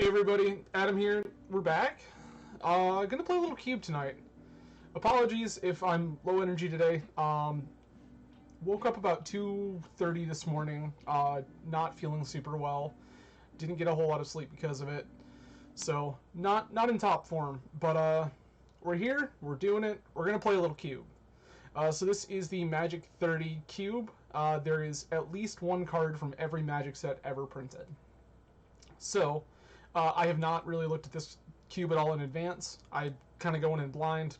Hey everybody, Adam here. We're back. Gonna play a little cube tonight. Apologies if I'm low energy today. Woke up about 2:30 this morning. Not feeling super well. Didn't get a whole lot of sleep because of it. So not in top form. But we're here. We're doing it. We're gonna play a little cube. So this is the Magic 30 cube. There is at least one card from every Magic set ever printed. So. I have not really looked at this cube at all in advance. I kind of go in blind,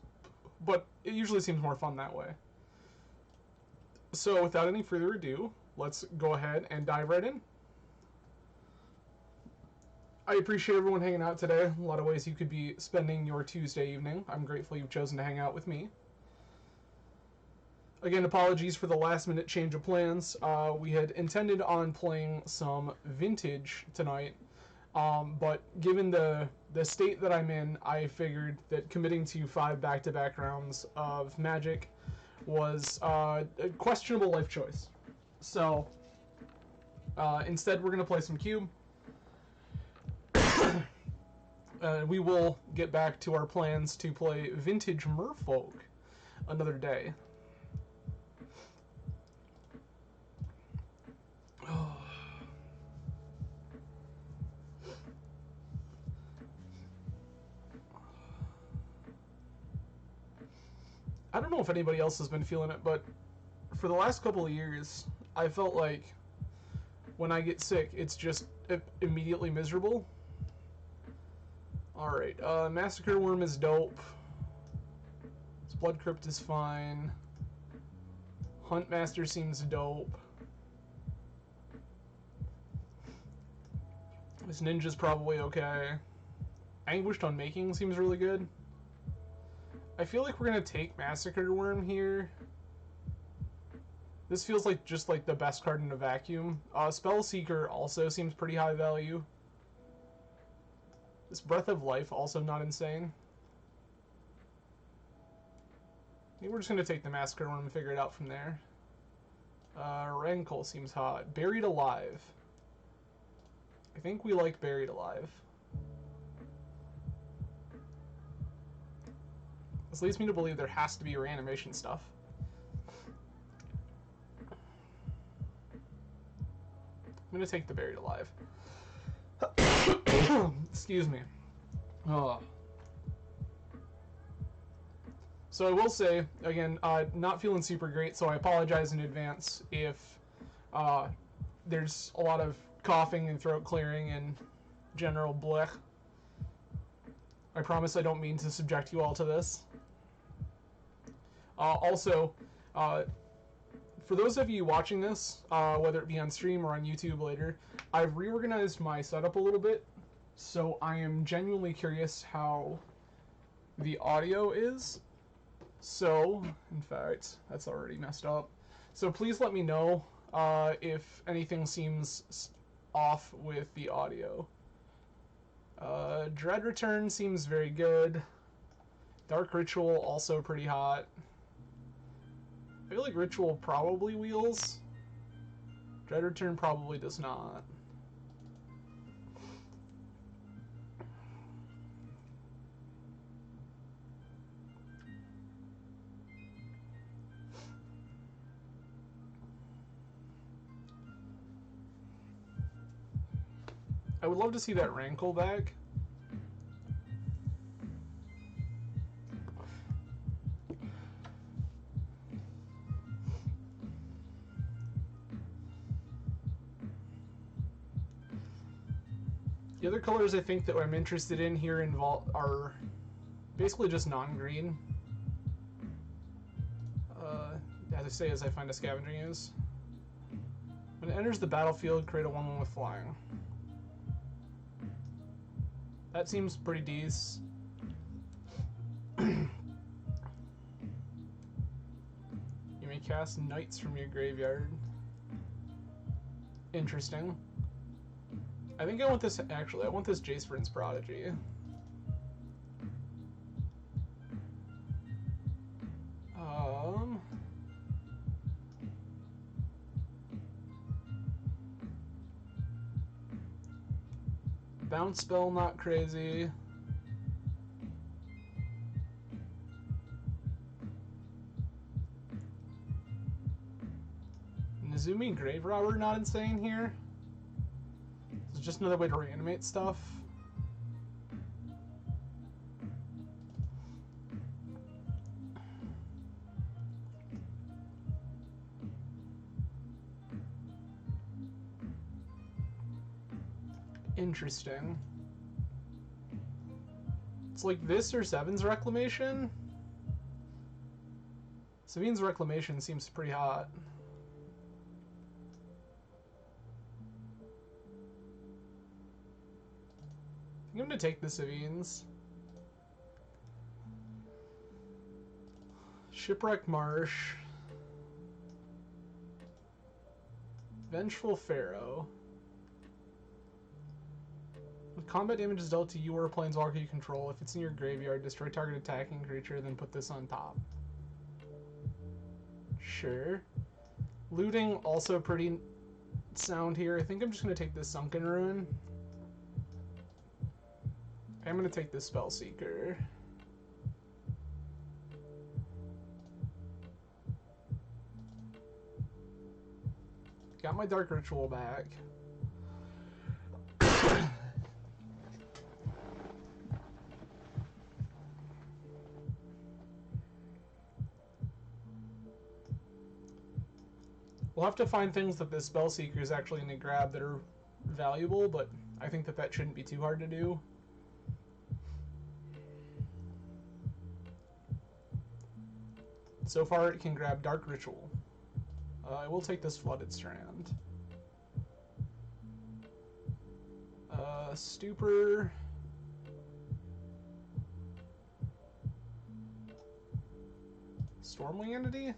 but it usually seems more fun that way. So without any further ado, let's go ahead and dive right in. I appreciate everyone hanging out today. A lot of ways you could be spending your Tuesday evening. I'm grateful you've chosen to hang out with me. Again, apologies for the last minute change of plans. We had intended on playing some Vintage tonight. But given the state that I'm in, I figured that committing to 5 back-to-back rounds of Magic was a questionable life choice. So instead, we're going to play some Cube. We will get back to our plans to play Vintage Merfolk another day. I don't know if anybody else has been feeling it, but for the last couple of years, I felt like when I get sick, it's just immediately miserable. Alright, Massacre Worm is dope. This Blood Crypt is fine. Huntmaster seems dope. This Ninja's probably okay. Anguished Unmaking seems really good. I feel like we're gonna take Massacre Worm here. This feels like just like the best card in a vacuum. Spellseeker also seems pretty high value. This Breath of Life also not insane. I think we're just gonna take the Massacre Worm and figure it out from there. Rankle seems hot. Buried Alive. I think we like Buried Alive. This leads me to believe there has to be reanimation stuff. I'm gonna take the Buried Alive. Excuse me. Oh. So I will say, again, not feeling super great, so I apologize in advance if there's a lot of coughing and throat clearing and general blech. I promise I don't mean to subject you all to this. Also, for those of you watching this, whether it be on stream or on YouTube later, I've reorganized my setup a little bit, so I am genuinely curious how the audio is. So, in fact, that's already messed up. So please let me know if anything seems off with the audio. Dread Return seems very good. Dark Ritual also pretty hot. I feel like Ritual probably wheels. Dread Return probably does not. I would love to see that Rankle back. The other colors I think that I'm interested in here are basically just non-green. As I say, as I find a Scavenging Ooze. When it enters the battlefield, create a 1/1 with flying. That seems pretty decent. You may cast Knights from your graveyard. Interesting. I think I want this, actually, I want this Jace Vryn's Prodigy. Bounce spell, not crazy. Nezumi Grave Robber, not insane here. It's just another way to reanimate stuff. Interesting. It's like this or Seven's Reclamation. Seven's Reclamation seems pretty hot. I think I'm gonna take the Savines. Shipwreck Marsh. Vengeful Pharaoh. With combat damage is dealt to you or a planeswalker you control, if it's in your graveyard, destroy target attacking creature, then put this on top. Sure. Looting, also pretty sound here. I think I'm just going to take this Sunken Ruin. I'm going to take this Spellseeker. Got my Dark Ritual back. We'll have to find things that this Spellseeker is actually going to grab that are valuable, but I think that that shouldn't be too hard to do. So far, it can grab Dark Ritual. I will take this Flooded Strand. Stupor. Stormwing Entity?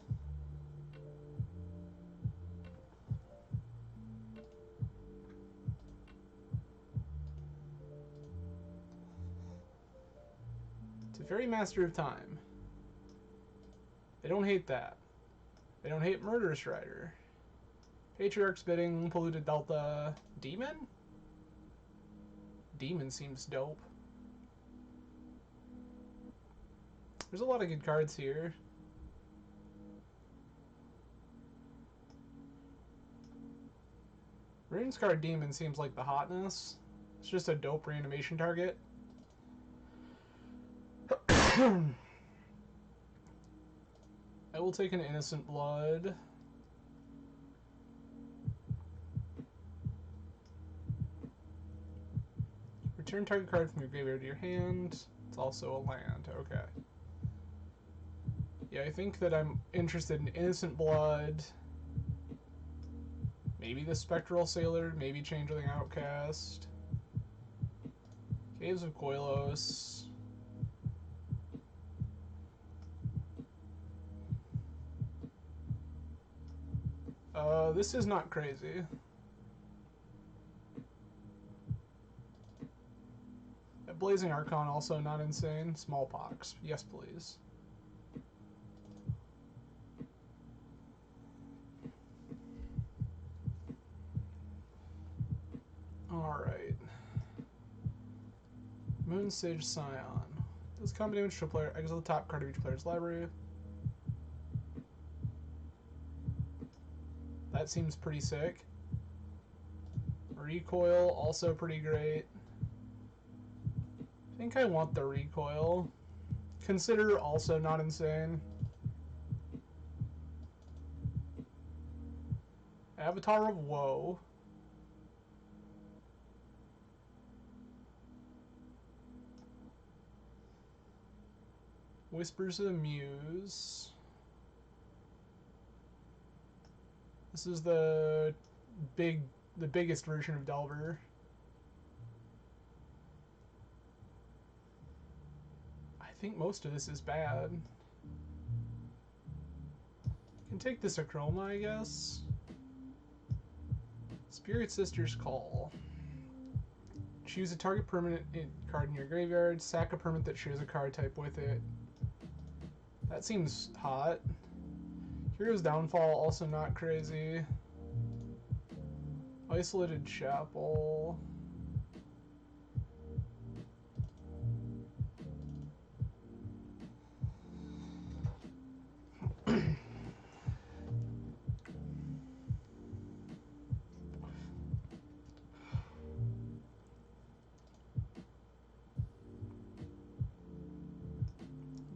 Teferi Master of Time. They don't hate that. They don't hate Murderous Rider. Patriarch's Bidding, Polluted Delta. Demon? Demon seems dope. There's a lot of good cards here. Runescarred Demon seems like the hotness. It's just a dope reanimation target. I will take an Innocent Blood. Return target card from your graveyard to your hand. It's also a land. Okay. Yeah, I think that I'm interested in Innocent Blood. Maybe the Spectral Sailor. Maybe Changeling Outcast. Caves of Koilos. This is not crazy. Blazing Archon also not insane. Smallpox. Yes, please. Alright. Moon Sage Scion. Does combat damage to a player. Exile the top card of each player's library. That seems pretty sick. Recoil, also pretty great. I think I want the Recoil. Consider, also not insane. Avatar of Woe. Whispers of the Muse. This is the biggest version of Delver. I think most of this is bad. Can take this Acroma, I guess. Spirit Sister's Call. Choose a target permanent card in your graveyard. Sack a permanent that shares a card type with it. That seems hot. Hero's Downfall, also not crazy. Isolated Chapel.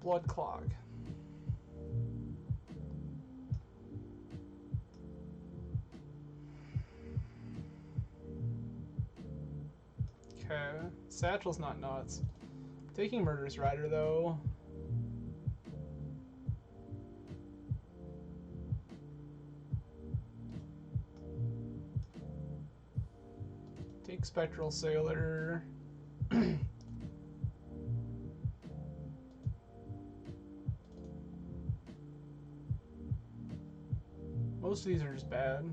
Blood Clog. Okay, Satchel's not nuts. Taking Murderous Rider though. Take Spectral Sailor. Most of these are just bad.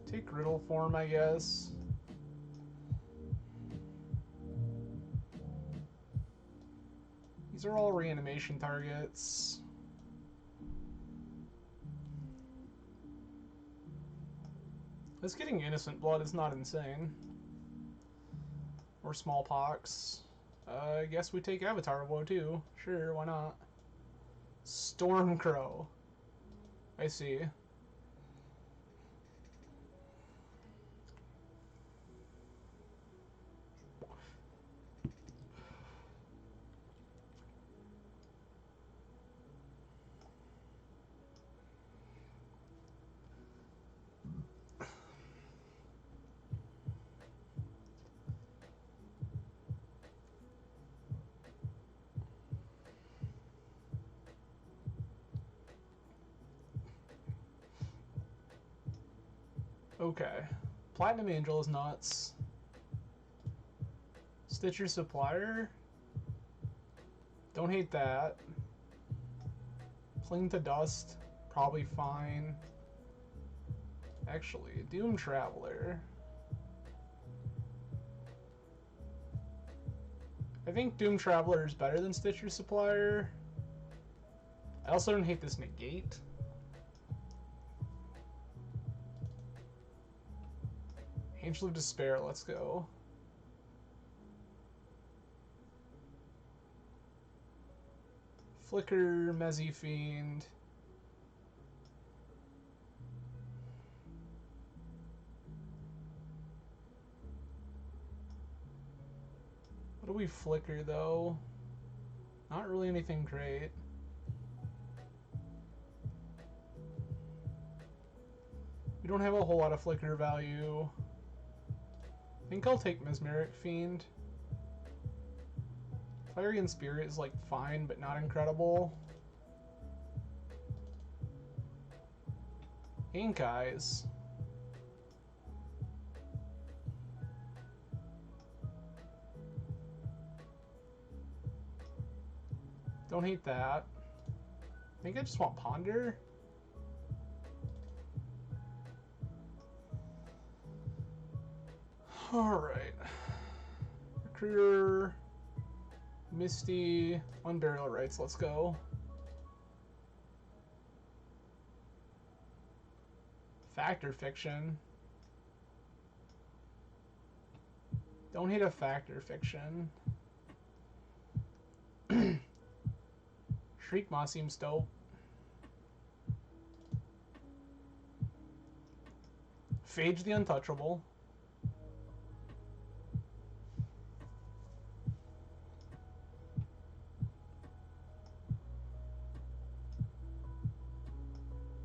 Take Riddle Form, I guess. These are all reanimation targets. This getting Innocent Blood is not insane. Or Smallpox. I guess we take Avatar Woe too. Sure, why not? Stormcrow. I see. Okay. Platinum Angel is nuts. Stitcher Supplier? Don't hate that. Cling to Dust? Probably fine. Actually, Doom Traveler. I think Doom Traveler is better than Stitcher Supplier. I also don't hate this Negate. Angel of Despair, let's go. Flicker, Mezzy Fiend. What do we flicker though? Not really anything great. We don't have a whole lot of flicker value. I think I'll take Mesmeric Fiend. Clarion Spirit is like fine, but not incredible. Ink Eyes. Don't hate that. I think I just want Ponder. Alright. Recruiter, Misty, Unburial Rites, let's go. Factor Fiction. Don't hate a Factor Fiction. Shriekmaw seems dope. Phage the Untouchable.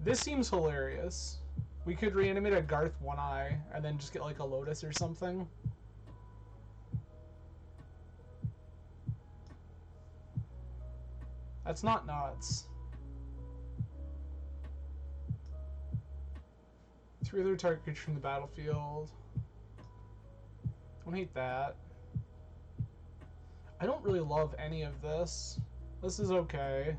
This seems hilarious. We could reanimate a Garth One Eye and then just get like a Lotus or something. That's not nuts. 3 other target creatures from the battlefield. Don't hate that. I don't really love any of this. This is okay.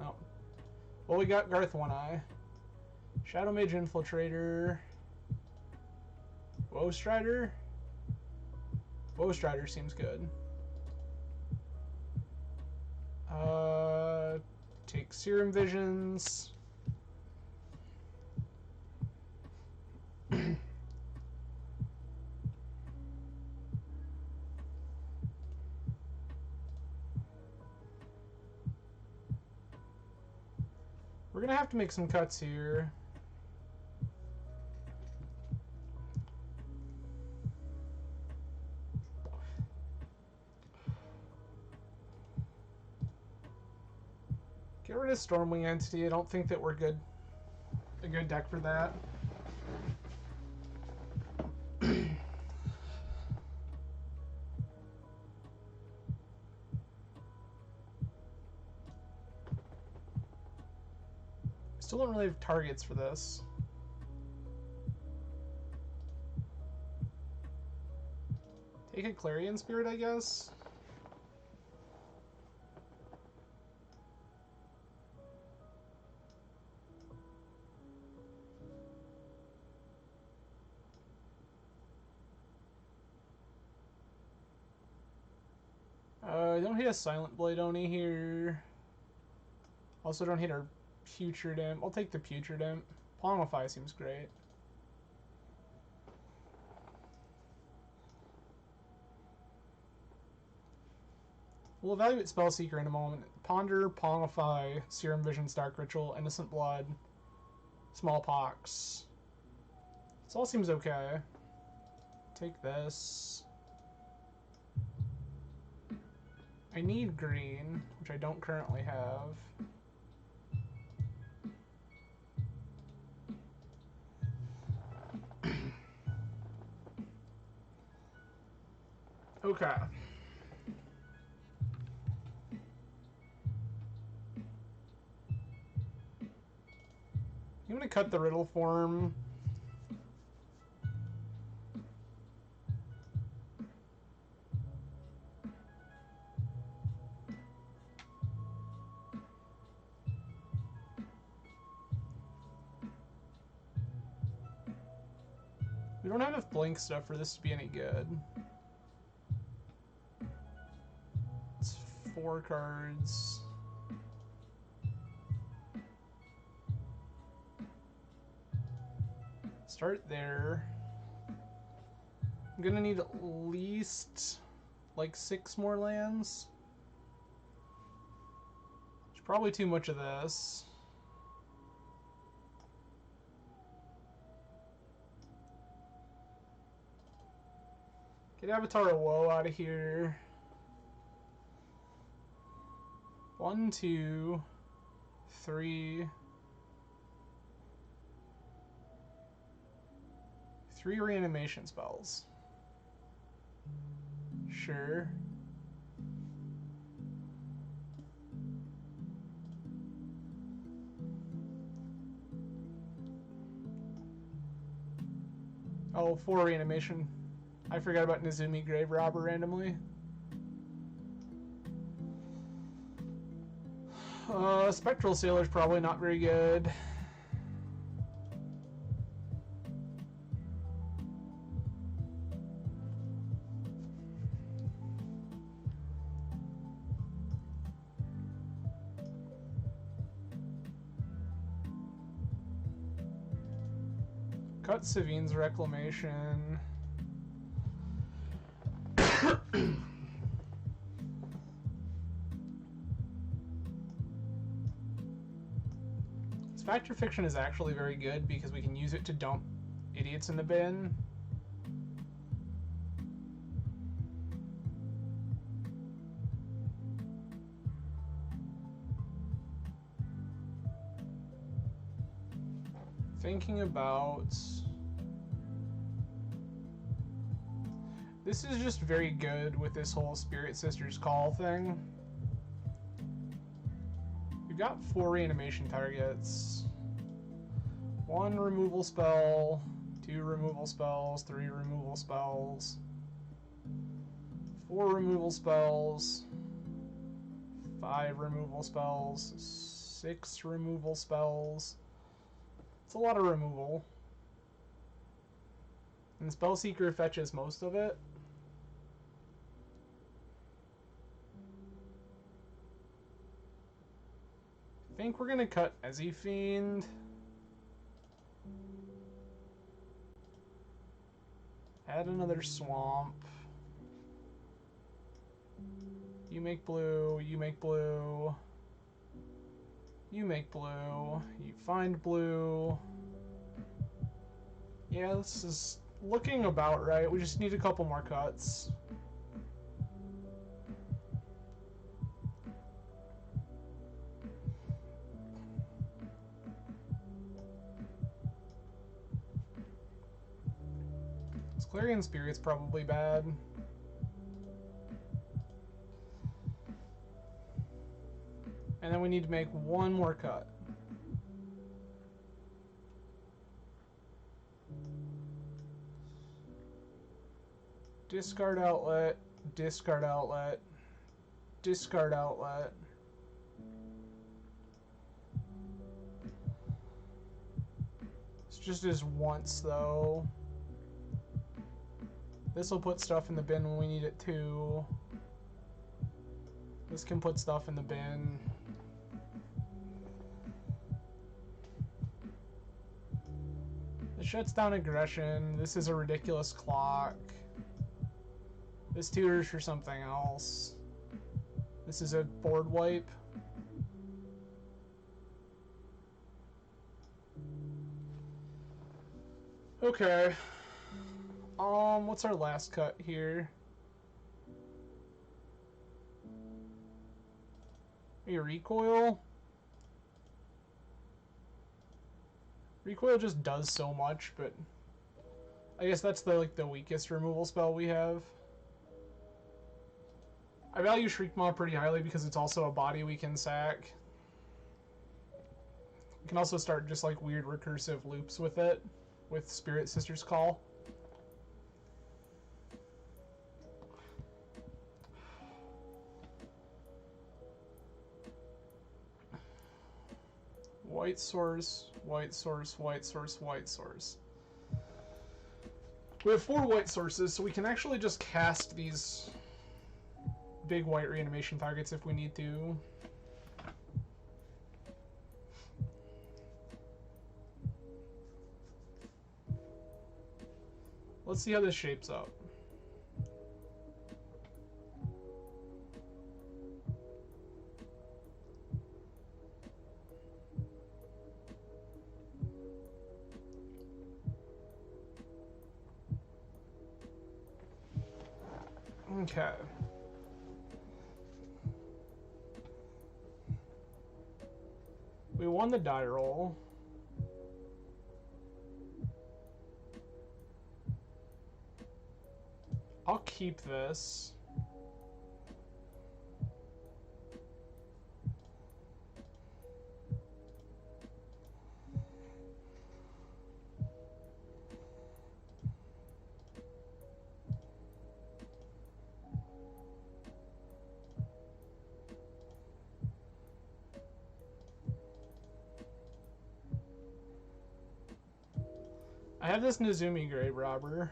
Oh. Well, we got Garth One Eye. Shadow Mage Infiltrator. Woe Strider? Woe Strider seems good. Take Serum Visions. We're gonna have to make some cuts here. Get rid of Stormwing Entity. I don't think that we're good. A good deck for that. Still don't really have targets for this. Take a Clarion Spirit, I guess. Don't hit a Silent Blade Oni here. Also don't hit our Putrid Imp. I'll take the Putrid Imp. Palmify seems great. We'll evaluate Spellseeker in a moment. Ponder, Palmify, Serum Vision, Stark Ritual, Innocent Blood, Smallpox. This all seems okay. Take this. I need green, which I don't currently have. Okay. I'm gonna cut the Riddle form. We don't have enough blank stuff for this to be any good. It's 4 cards. Start there. I'm gonna need at least like 6 more lands. There's probably too much of this. Get Avatar of Woe out of here. 1, 2, 3. 3 reanimation spells. Sure. Oh, 4 reanimation. I forgot about Nezumi Grave Robber randomly. Spectral Sailor's probably not very good. Cut Savine's Reclamation. Fact or Fiction is actually very good because we can use it to dump idiots in the bin. Thinking about... This is just very good with this whole Spirit Sisters Call thing. We've got 4 reanimation targets. 1 removal spell, 2 removal spells, 3 removal spells, 4 removal spells, 5 removal spells, 6 removal spells. It's a lot of removal. And Spellseeker fetches most of it. I think we're gonna cut Ezzy Fiend. Add another swamp. You make blue, you make blue. You make blue, you find blue. Yeah, this is looking about right. We just need a couple more cuts. Clarion Spirit's probably bad. And then we need to make one more cut. Discard outlet, discard outlet, discard outlet. It's just as once though. This will put stuff in the bin when we need it to. This can put stuff in the bin. This shuts down aggression. This is a ridiculous clock. This tutors for something else. This is a board wipe. Okay. What's our last cut here? A recoil? Recoil just does so much, but I guess that's the weakest removal spell we have. I value Shriekmaw pretty highly because it's also a body we can sack. We can also start just like weird recursive loops with it, with Spirit Sister's Call. White source, white source, white source, white source. We have 4 white sources, so we can actually just cast these big white reanimation targets if we need to. Let's see how this shapes up. Okay. We won the die roll. I'll keep this. I have this Nezumi Grave Robber.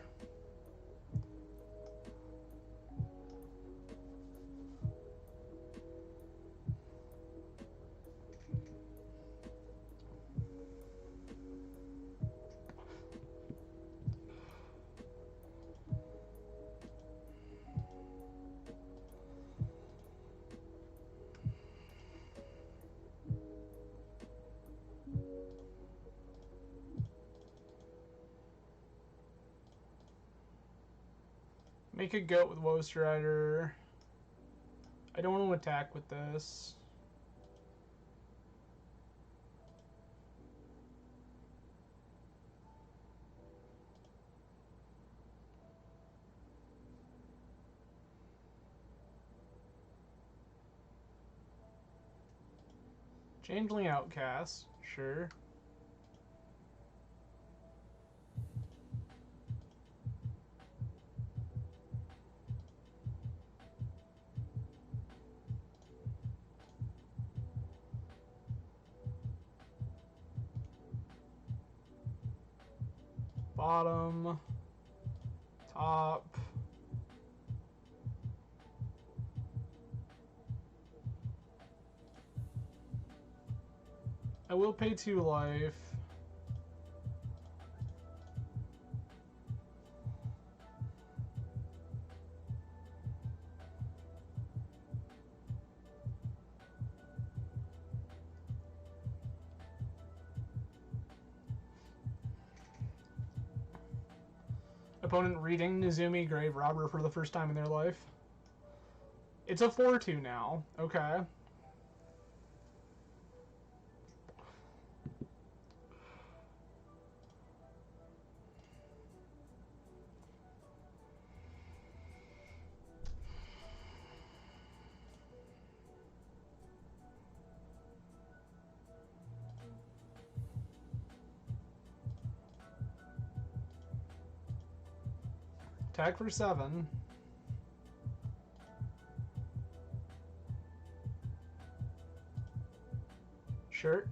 Make a goat with Woe Strider. I don't want to attack with this. Changeling Outcast, sure. Bottom, top. I will pay 2 life. Opponent reading Nezumi Grave Robber for the first time in their life. It's a 4/2 now. Okay. Attack for 7. Sure.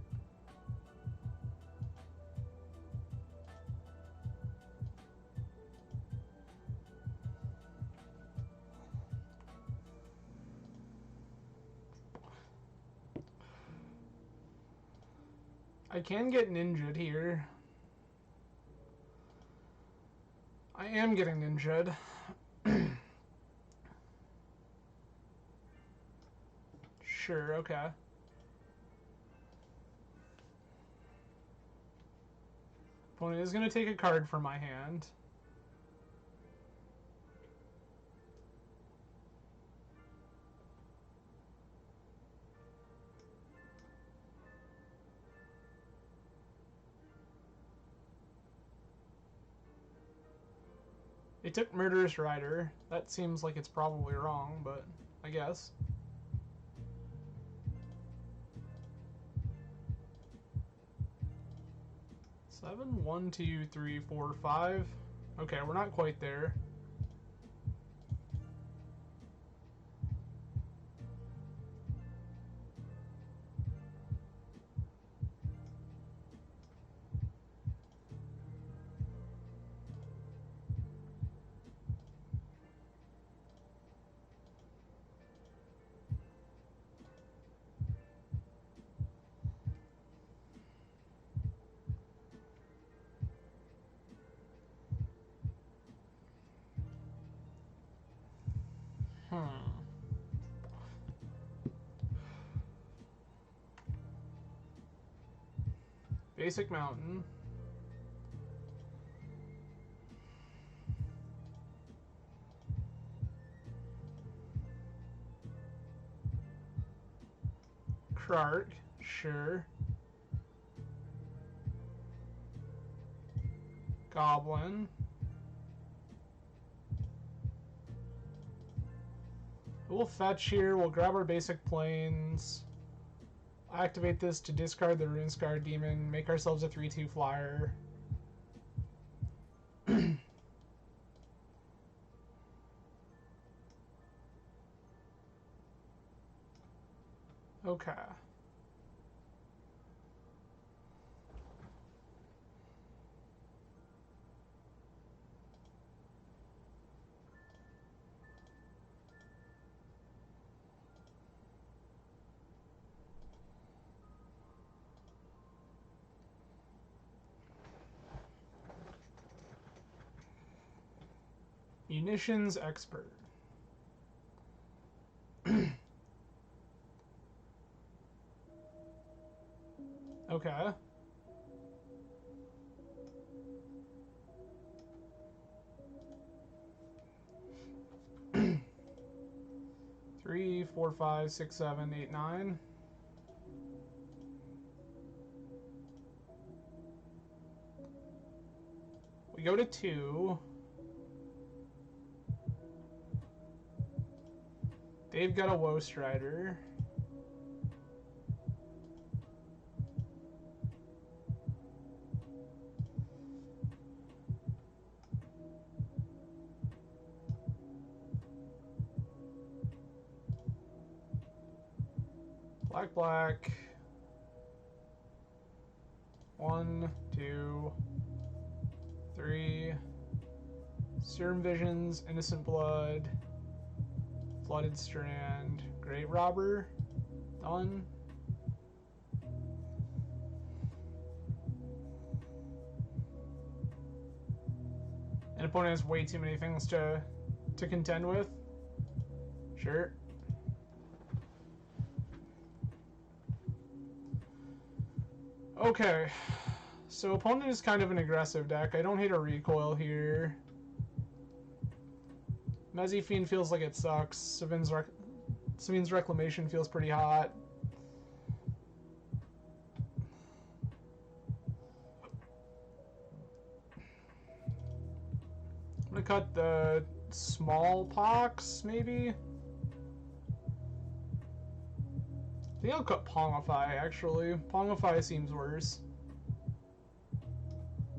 I can get ninja'd here. I am getting ninja'd. Sure, okay. Opponent is going to take a card from my hand. They took Murderous Rider. That seems like it's probably wrong, but I guess. Seven, 1, 2, 3, 4, 5. Okay, we're not quite there. Basic Mountain. Krark, sure. Goblin. We'll fetch here, we'll grab our basic planes. Activate this to discard the Runescar Demon, make ourselves a 3/2 flyer. Okay. Munitions expert. Okay. Three, 4, 5, 6, 7, 8, 9. We go to 2. They've got a Woe Strider. Black, black. 1, 2, 3. Serum Visions, Innocent Blood. Flooded Strand, Grave Robber, done. An opponent has way too many things to contend with. Sure. Okay, so opponent is kind of an aggressive deck. I don't hate a recoil here. Mezzy Fiend feels like it sucks. Savin's Reclamation feels pretty hot. I'm gonna cut the Smallpox, maybe? I think I'll cut Pongify, actually. Pongify seems worse.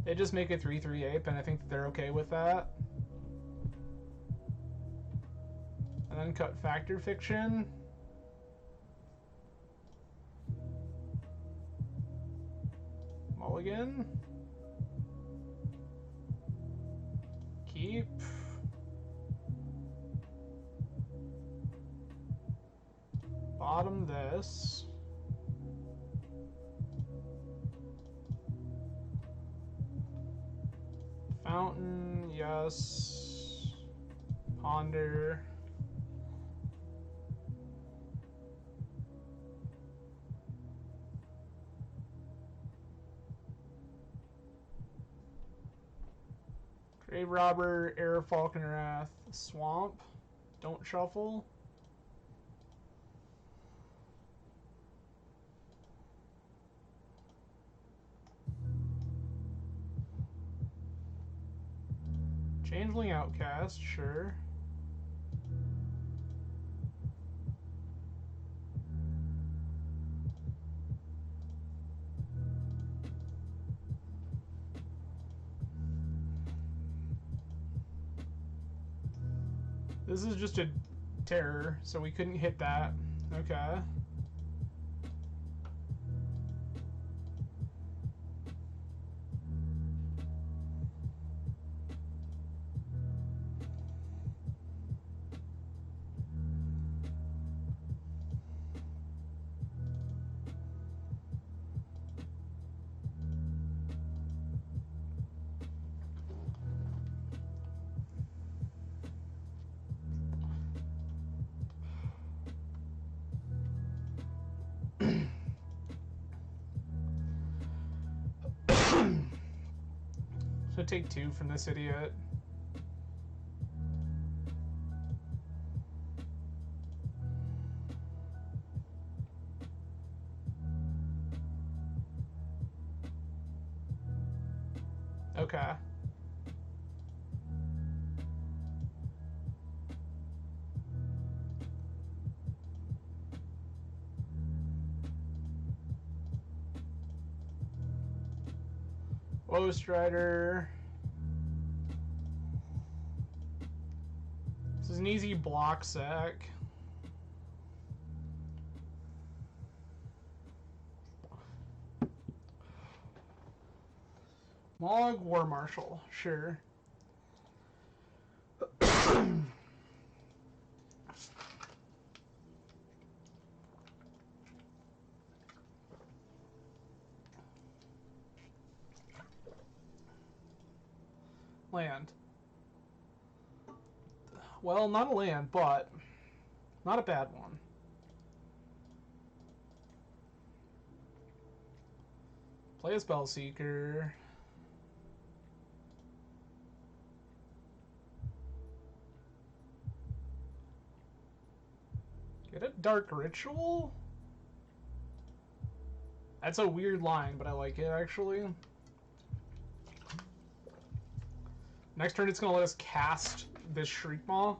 They just make a 3/3 ape, and I think they're okay with that. And then cut Factor Fiction. Mulligan. Keep. Bottom this. Fountain, yes. Ponder. Grave Robber, Air Falcon Wrath, Swamp. Don't shuffle. Changeling Outcast, sure. This is just a terror, so we couldn't hit that. Okay. So take 2 from this idiot. Okay. Ghost Rider. This is an easy block sack. Mog War Marshal, sure. Land. Well, not a land, but not a bad one. Play a Spellseeker. Get a Dark Ritual? That's a weird line, but I like it, actually. Next turn, it's going to let us cast this Shriekmaw.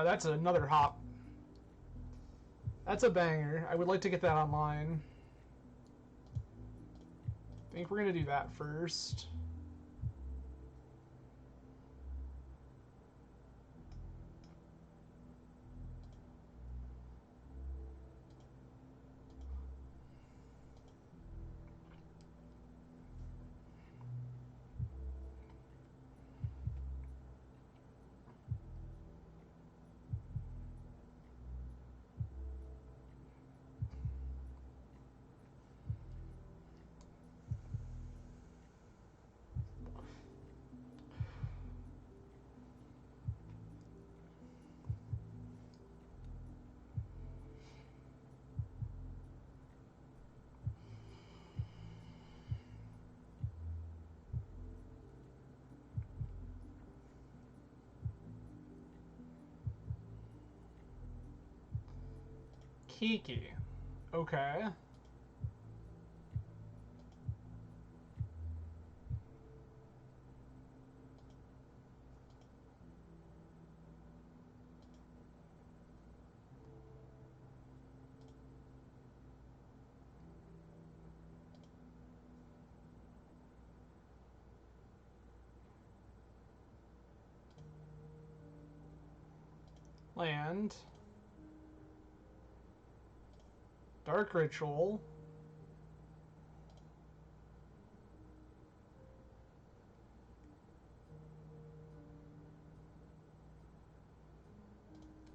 That's another hop. That's a banger. I would like to get that online. I think we're going to do that first. Kiki. Okay. Land. Dark Ritual.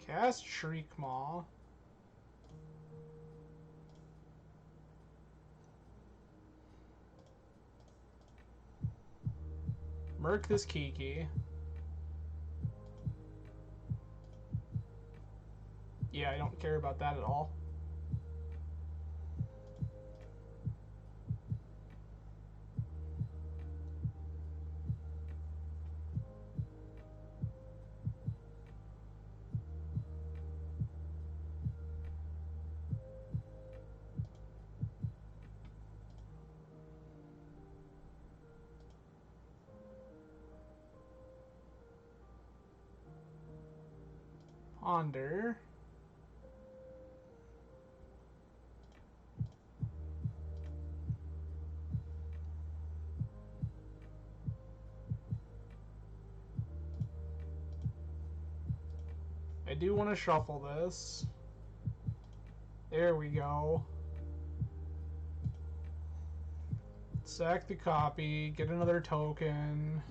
Cast Shriekmaw. Murk this Kiki. Yeah, I don't care about that at all. Ponder. I do want to shuffle this. There we go. Sack the copy, get another token.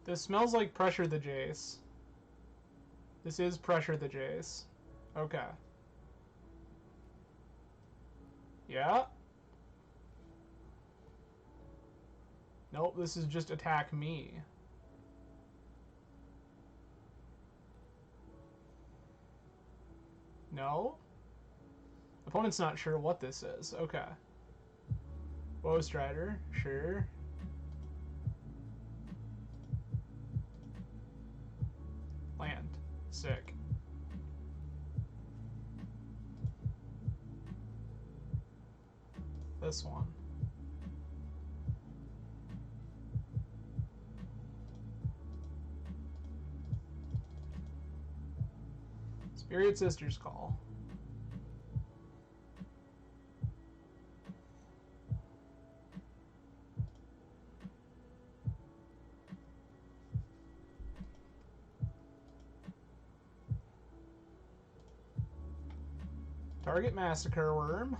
This smells like Pressure the Jace. This is Pressure the Jace. Okay. Yeah. Nope, this is just attack me. No? Opponent's not sure what this is. Okay. Bow Strider, sure. Land. Sick. This one. Spirit Sister's Call. Target Massacre Worm.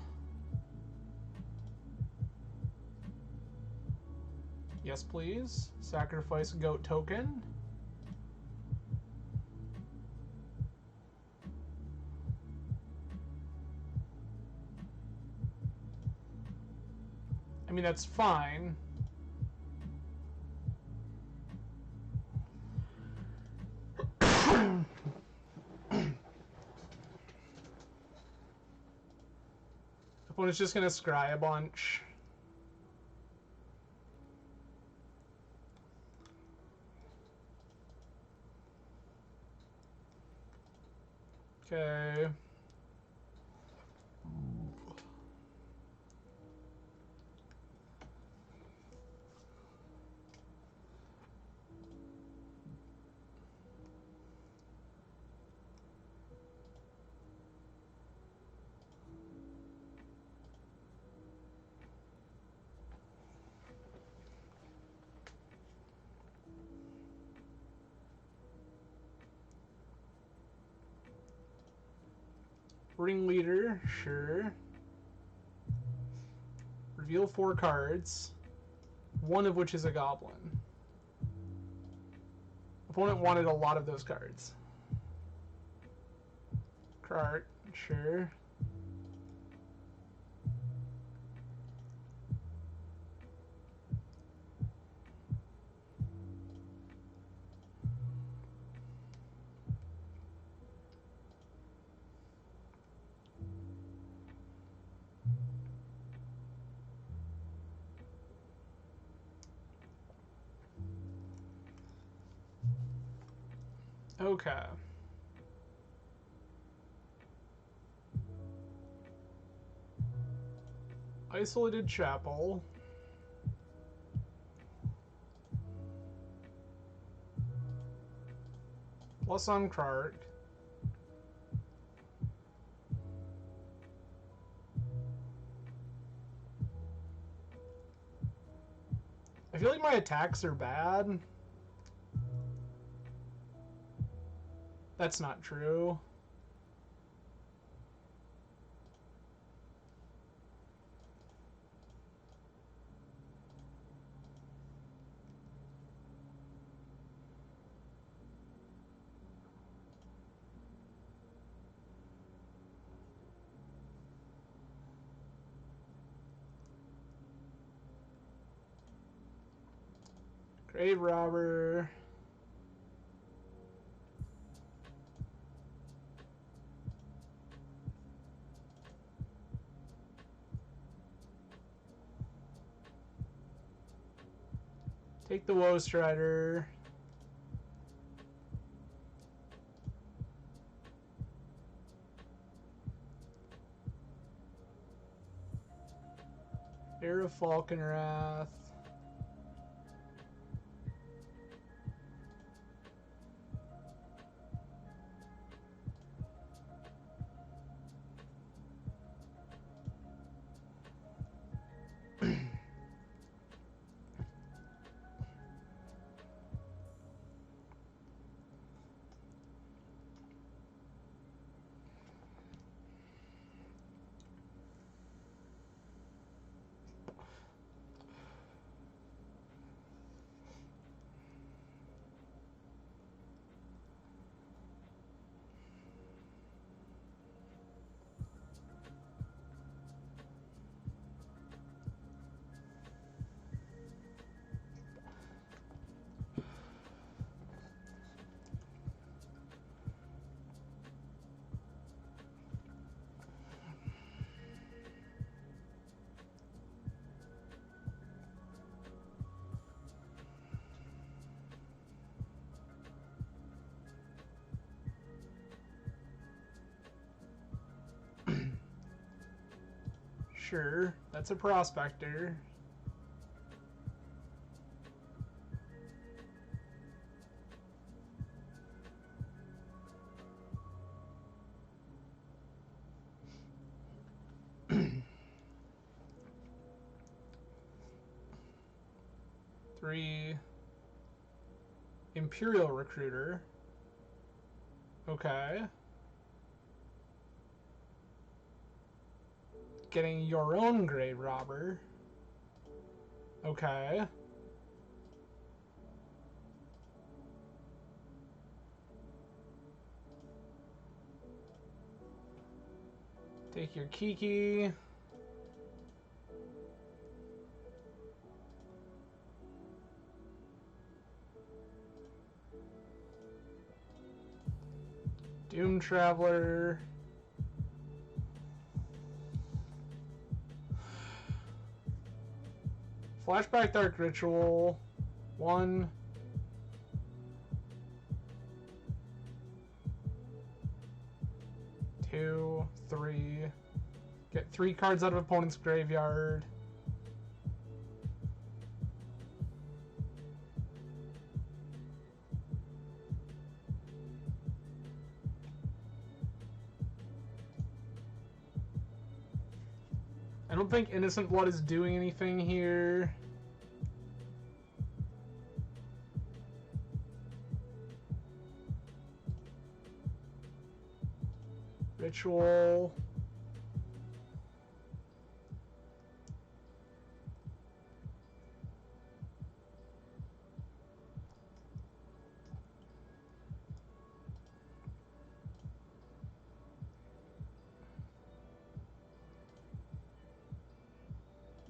Yes, please. Sacrifice a goat token. I mean, that's fine. Opponent's just gonna scry a bunch. Okay. Ringleader, sure. Reveal 4 cards, one of which is a goblin. Opponent wanted a lot of those cards. Cart, sure. Okay. Isolated chapel. Plus on Krark. I feel like my attacks are bad. That's not true. Grave robber. Take the Woe Strider. Heir of Falconwrath. Sure, that's a prospector. Three. Imperial recruiter. Okay. Getting your own grave robber. Okay. Take your Kiki. Doom Traveler. Flashback Dark Ritual. 1. 2, 3. Get 3 cards out of opponent's graveyard. I don't think Innocent Blood is doing anything here. Ritual.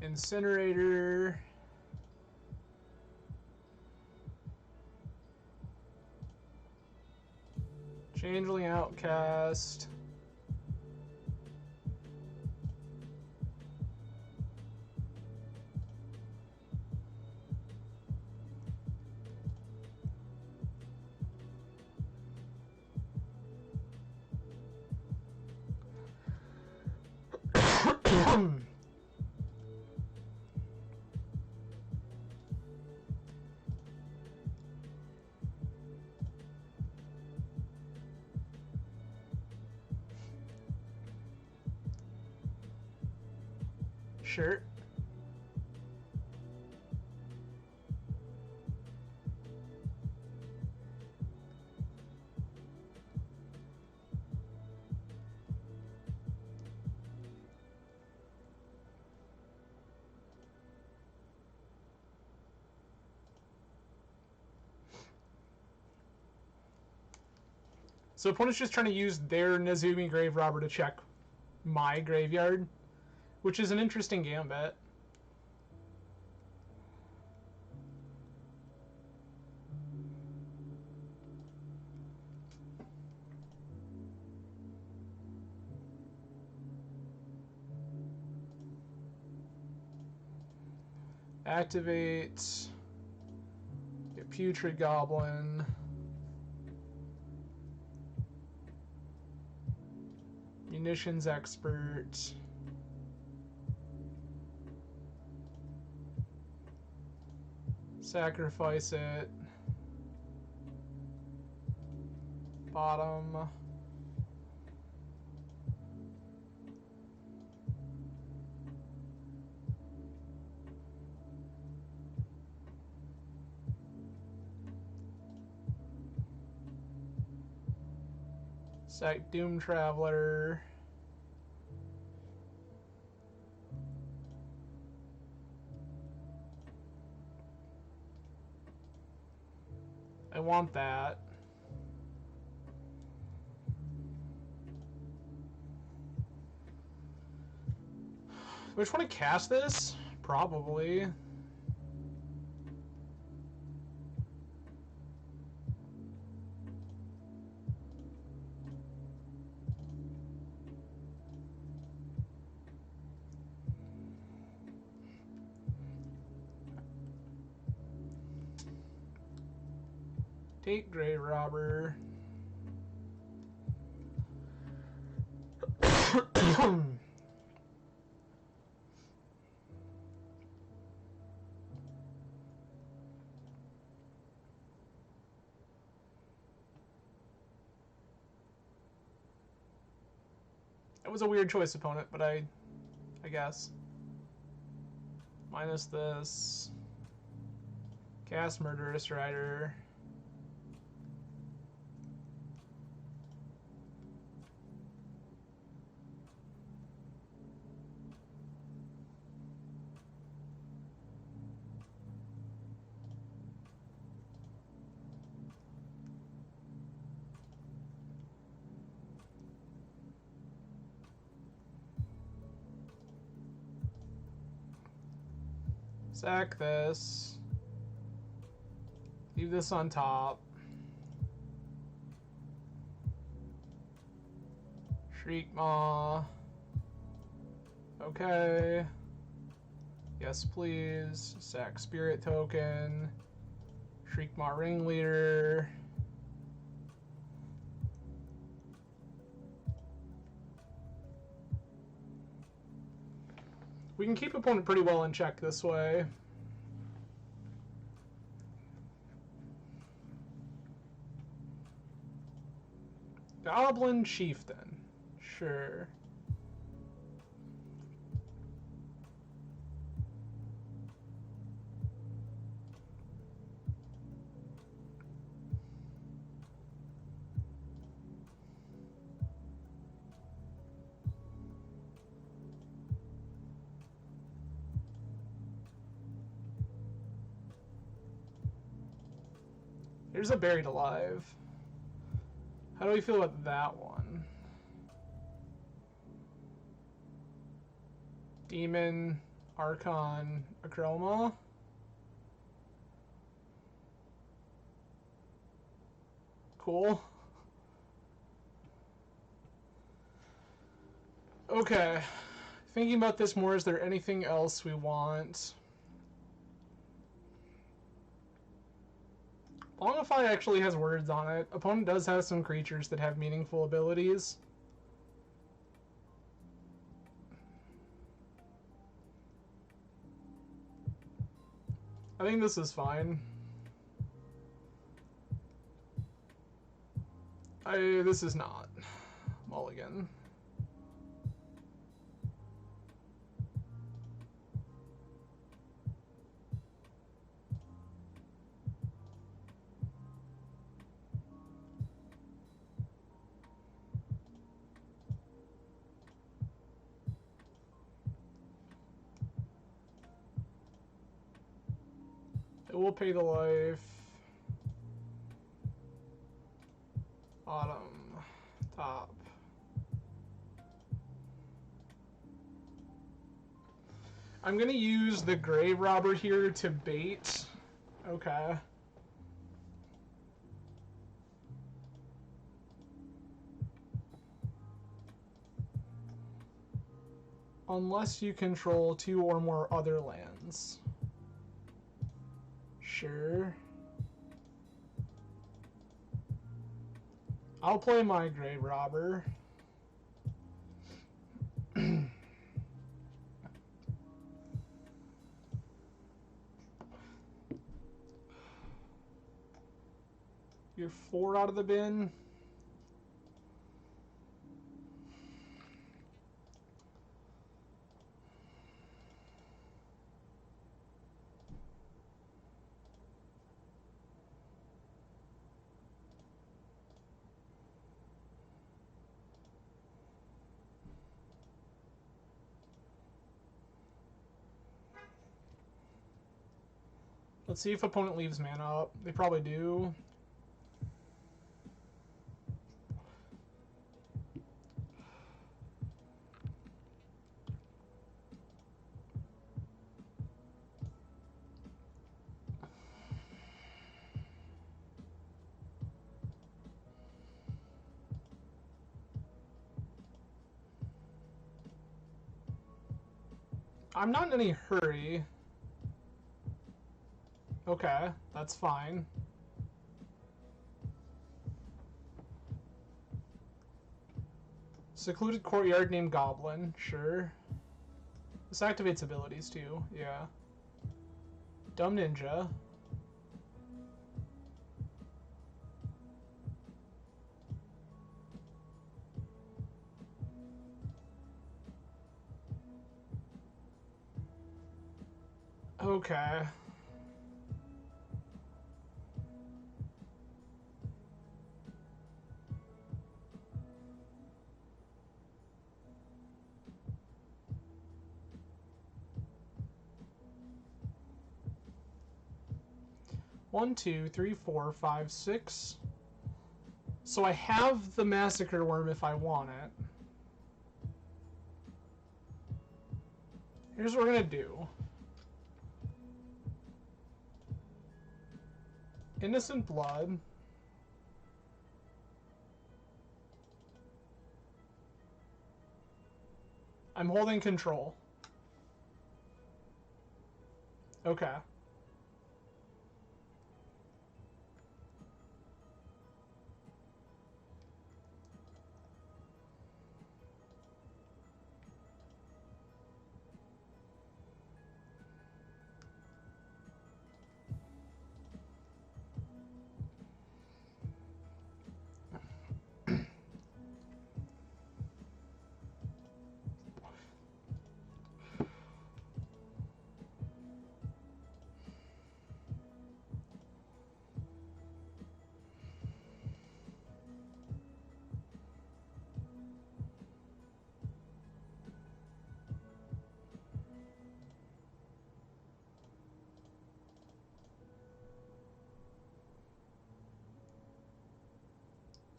Incinerator. Changeling Outcast. Sure. So opponent's just trying to use their Nezumi Grave Robber to check my graveyard, which is an interesting gambit. Activate. Get Putrid Goblin. Munitions Expert. Sacrifice it. Bottom. Sack Doom Traveler. I want that. Do I just want to cast this? Probably. Take Grave Robber. It was a weird choice, opponent, but I guess. Minus this. Cast Murderous Rider. Sack this. Leave this on top. Shriek Maw. Okay. Yes, please. Sack Spirit Token. Shriek Maw Ringleader. We can keep opponent pretty well in check this way. Goblin Chieftain. Sure. Here's a Buried Alive. How do we feel about that one? Demon, Archon, Acroma. Cool. Okay. Thinking about this more, is there anything else we want? Longify actually has words on it. Opponent does have some creatures that have meaningful abilities. think this is fine. This is not. Mulligan. It will pay the life. Bottom. Top. I'm gonna use the Grave Robber here to bait. Okay. Unless you control 2 or more other lands. Sure. I'll play my Grave Robber. You're 4 out of the bin. Let's see if opponent leaves mana up. They probably do. I'm not in any hurry. Okay, that's fine. Secluded Courtyard named Goblin, sure. This activates abilities too, yeah. Dumb Ninja. Okay. One, two, three, four, five, six. So I have the Massacre Worm if I want it. Here's what we're gonna do. Innocent Blood. I'm holding control. Okay.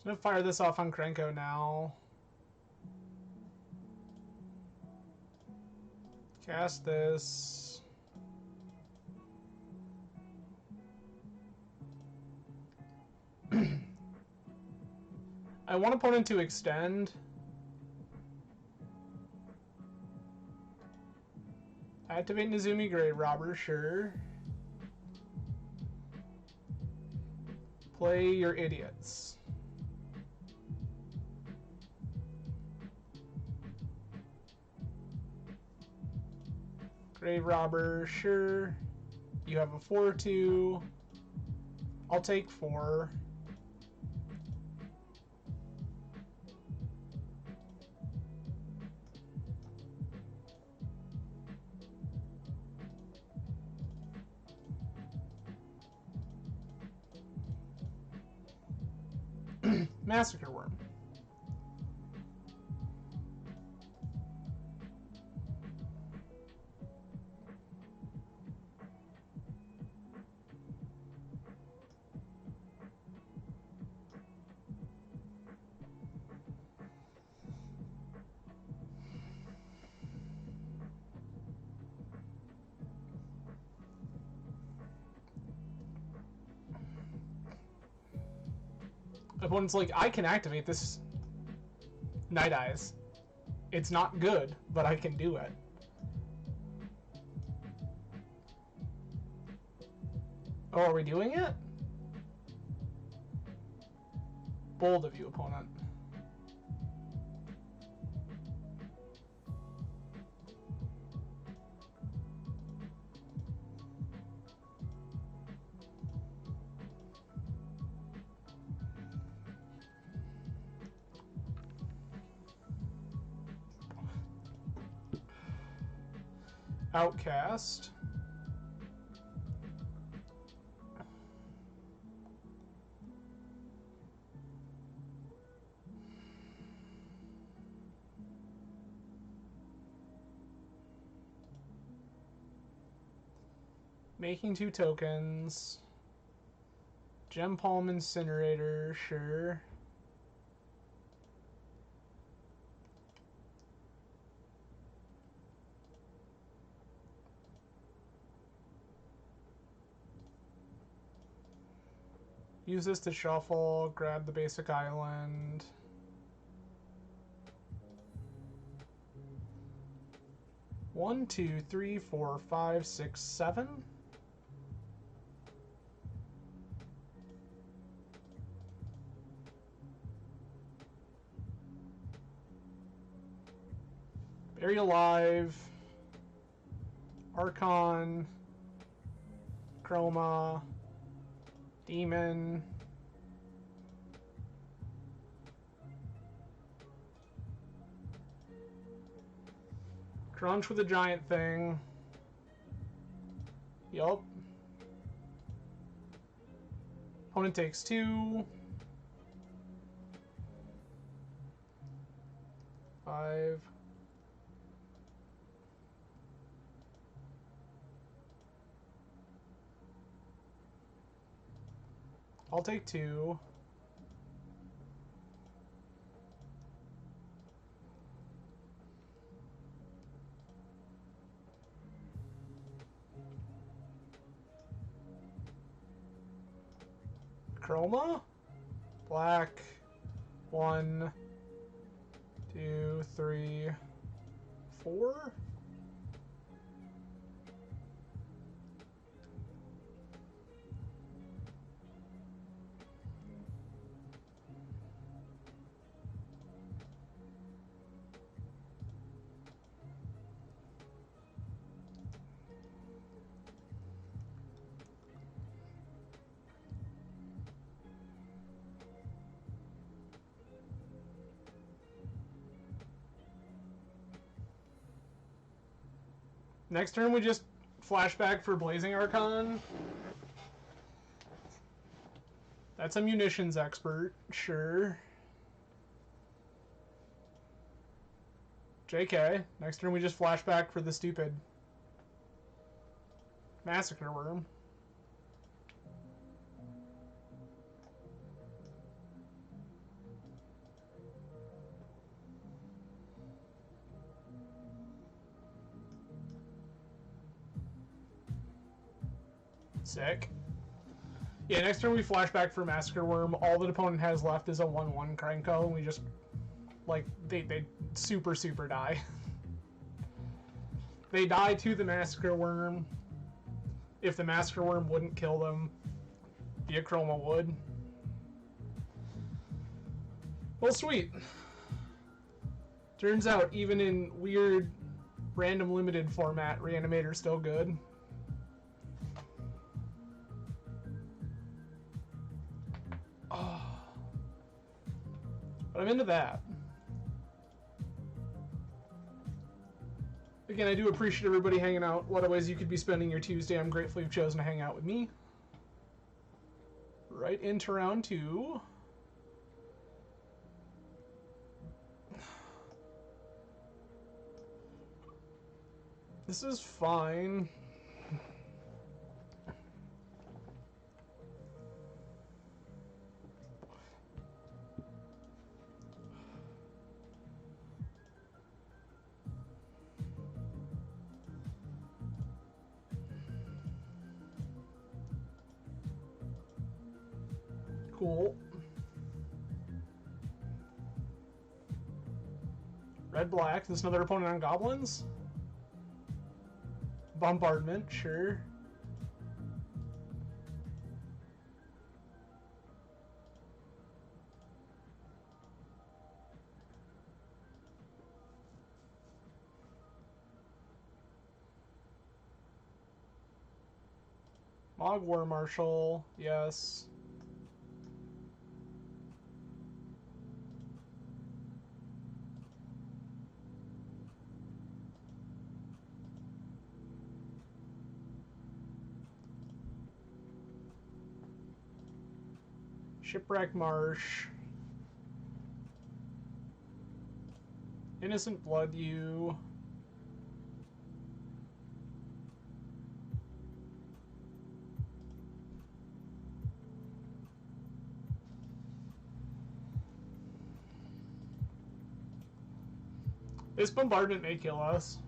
I'm gonna fire this off on Krenko now. Cast this. I want opponent to extend. Activate Nezumi Grave Robber, sure. Play your idiots. Grave Robber, sure. You have a 4/2. I'll take 4. Massacre Worm. Opponent's like, I can activate this Night Eyes. It's not good, but I can do it. Oh, are we doing it? Bold of you, opponent. Outcast. Making 2 tokens. Gem Palm Incinerator, sure. Use this to shuffle, grab the basic island. One, two, three, four, five, six, 7. Buried Alive. Archon. Chroma. Demon. Crunch with a giant thing. Yup. Opponent takes 2. 5. I'll take 2. Chroma? Black. 1, 2, 3, 4. Next turn we just flashback for Blazing Archon. That's a munitions expert, sure. JK. Next turn we just flashback for the stupid Massacre Worm. Sick. Yeah, next turn we flashback for Massacre Worm. All the opponent has left is a 1/1 Krenko, and we just, like, they super die. They die to the Massacre Worm. If the Massacre Worm wouldn't kill them, the Chroma would. Well, sweet. Turns out, even in weird, random limited format, Reanimator's still good. I'm into that. Again, I do appreciate everybody hanging out. What a ways you could be spending your Tuesday. I'm grateful you've chosen to hang out with me. Right into round 2. This is fine. Cool. Red black. Is this another opponent on goblins? Bombardment, sure. Mog War Marshal, yes. Shipwreck Marsh. Innocent Blood U. This bombardment may kill us.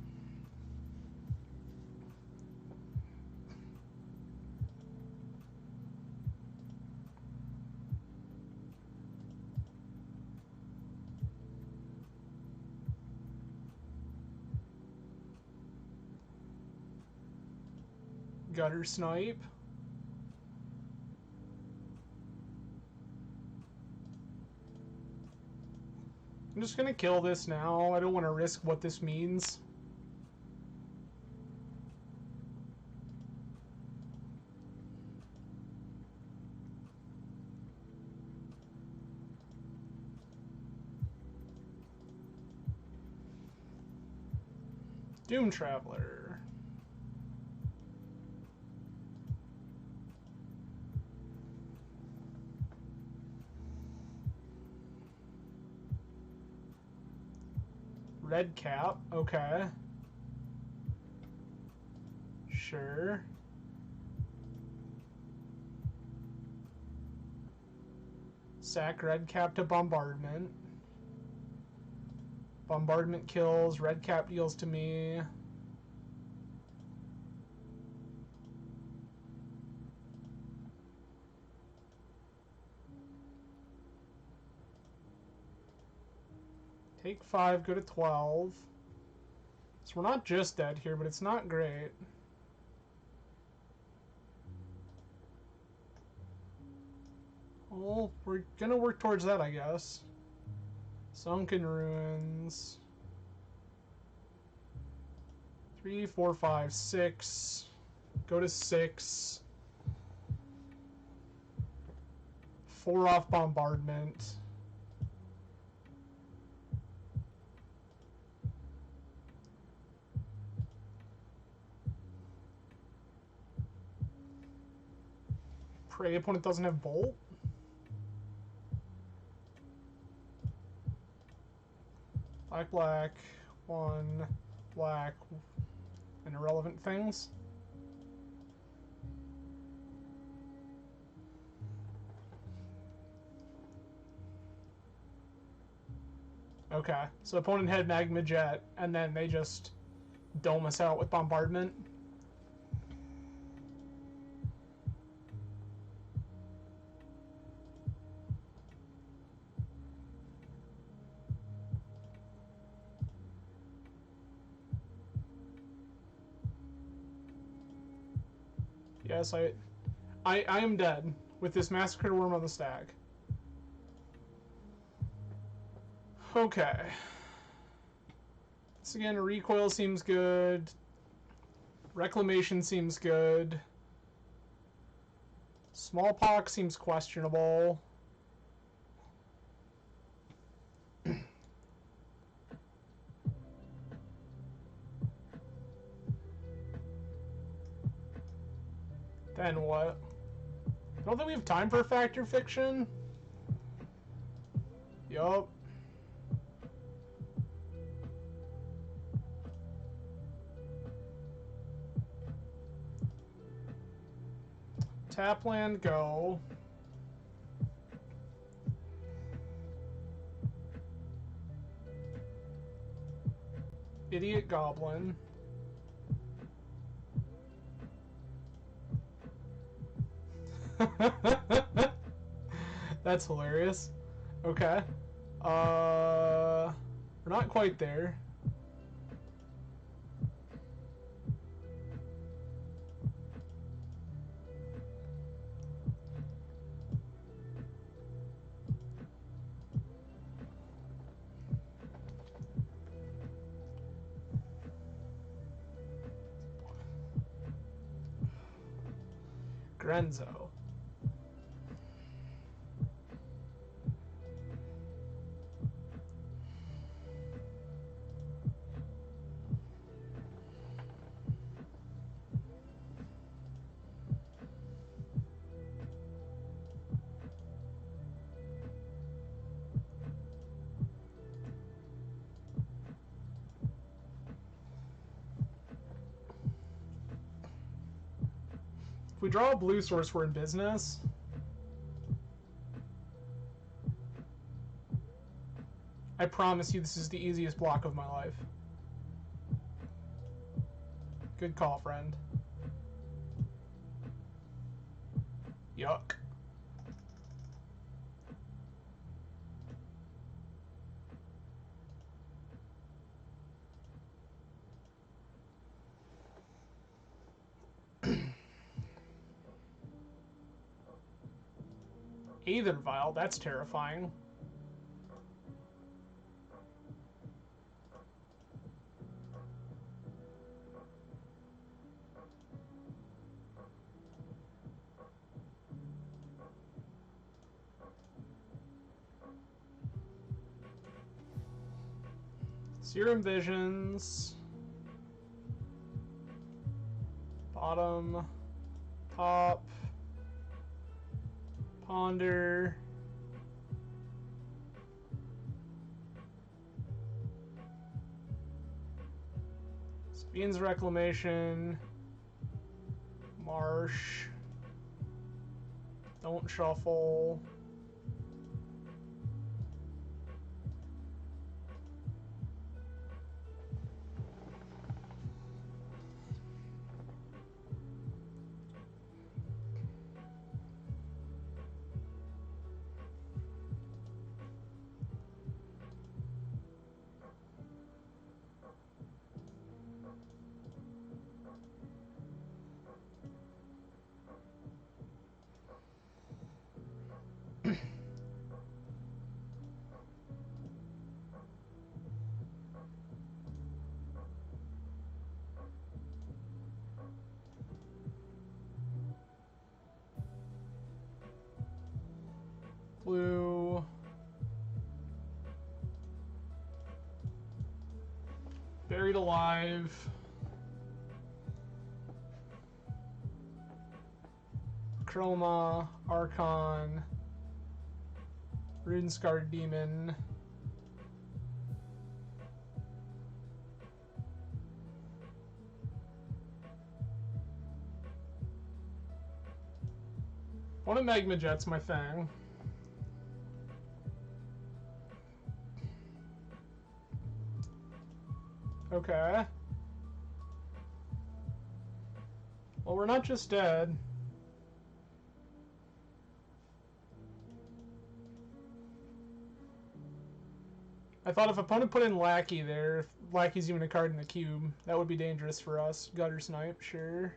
Gutter Snipe. I'm just gonna kill this now. I don't want to risk what this means. Doom Traveler. Red Cap, okay. Sure. Sack Red Cap to Bombardment. Bombardment kills, Red Cap deals to me. Take 5, go to 12. So we're not just dead here, but it's not great. Well, we're gonna work towards that, I guess. Sunken Ruins. 3, 4, 5, 6. Go to 6. 4 off Bombardment. Pray opponent doesn't have Bolt. Black, black, 1, black, and irrelevant things. Okay, so opponent had Magma Jet, and then they just dome us out with Bombardment. Yes, I am dead with this Massacred Worm on the stack. Okay. So again, Recoil seems good. Reclamation seems good. Smallpox seems questionable. Then what? I don't think we have time for fact or fiction. Yup. Tap land, go. Idiot goblin. That's hilarious. Okay. We're not quite there. Grenzo. If we draw a blue source, we're in business. I promise you this is the easiest block of my life. Good call, friend. Yuck. Aether Vial, that's terrifying. Serum Visions. Bottom. Top. Ponder. Beans Reclamation. Marsh. Don't shuffle. Blue. Buried Alive. Chroma. Archon. Runescarred Demon. One of Magma Jet's my thing. Okay. Well, we're not just dead. I thought if opponent put in Lackey there, if Lackey's even a card in the cube, that would be dangerous for us. Gutter Snipe, sure.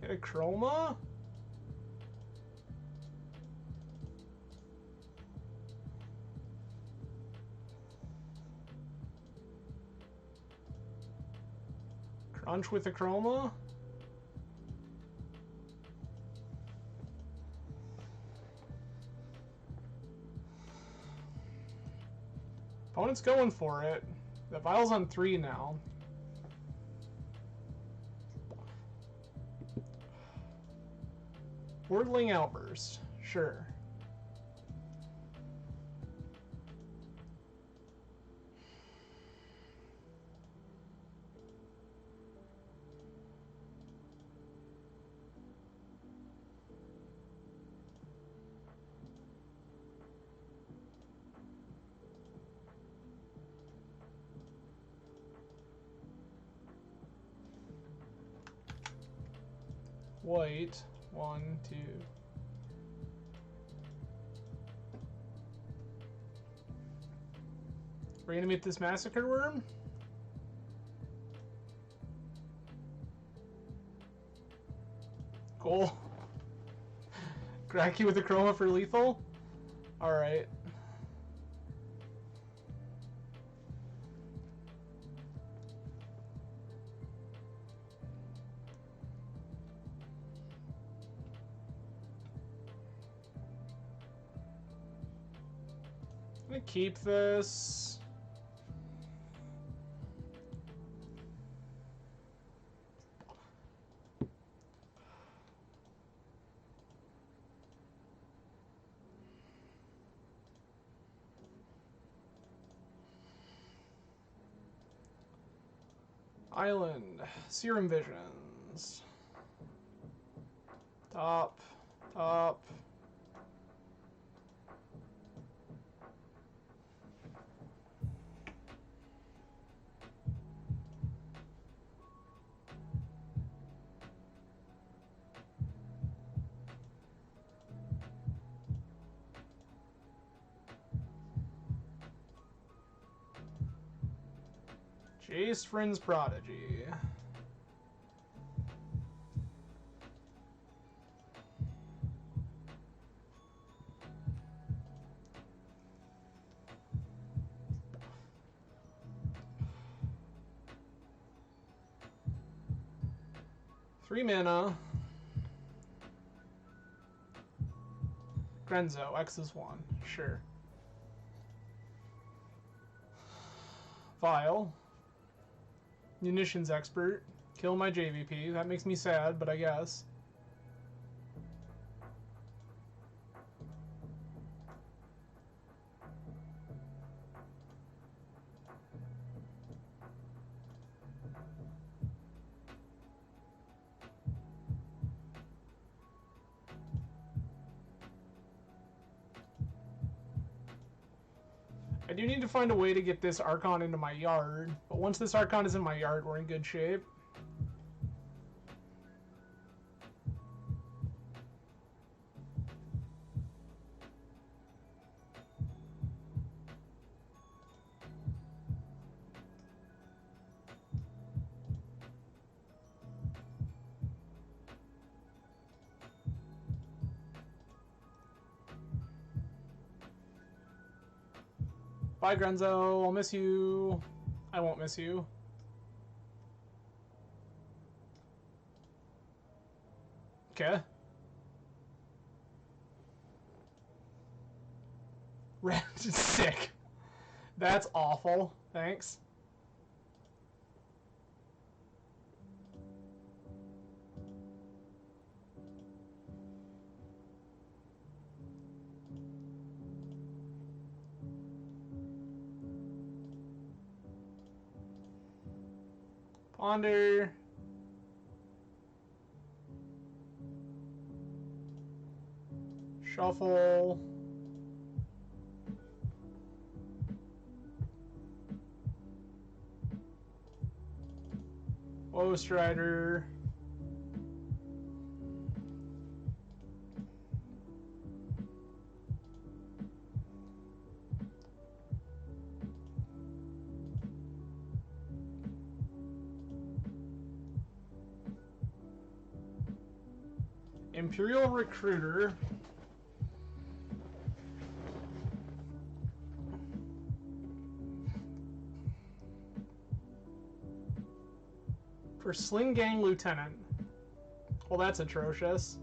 Get a Chroma? Punch with the Chroma. Opponent's going for it. The Vial's on 3 now. Wordling Outburst. Sure. White. 1, 2. Reanimate this Massacre Worm. Cool. Crack you with a Chroma for lethal? Alright. I'm gonna keep this. Island, Serum Visions. Top, top. Jace Friend's Prodigy. Three mana. Grenzo, X is 1. Sure. Vial. Munitions Expert. Kill my JVP. That makes me sad, but I guess. I do need to find a way to get this Archon into my yard, but once this Archon is in my yard, we're in good shape. Bye, Grenzo. I'll miss you. I won't miss you. Okay. Red is sick. That's awful. Thanks. Ponder. Shuffle. Woe Strider. Imperial Recruiter. For Sling Gang Lieutenant. Well, that's atrocious.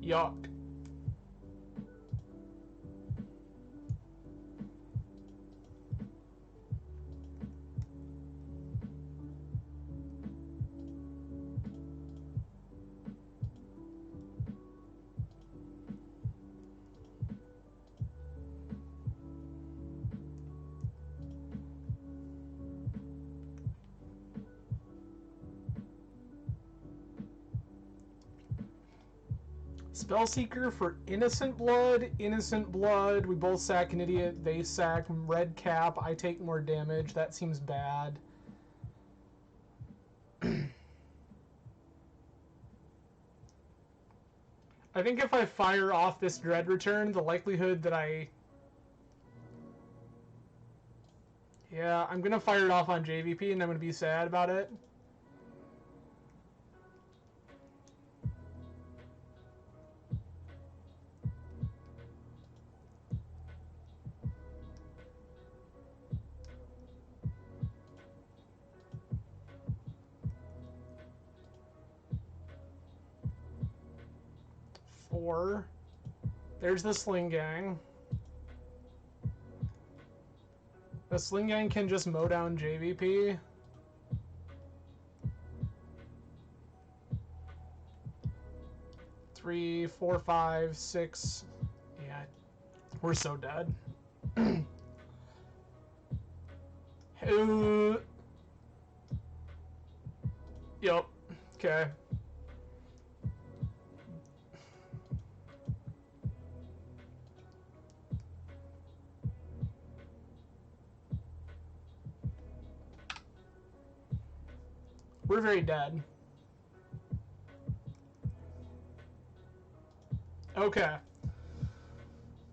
Yuck. Spellseeker for Innocent Blood. Innocent Blood. We both sack an idiot. They sack red cap. I take more damage. That seems bad. I think if I fire off this Dread Return, the likelihood that Yeah, I'm gonna fire it off on JVP and I'm gonna be sad about it. Four. There's the Sling Gang. The Sling Gang can just mow down JVP. Three, four, five, six. Yeah, we're so dead. Yup. Okay. We're very dead. Okay.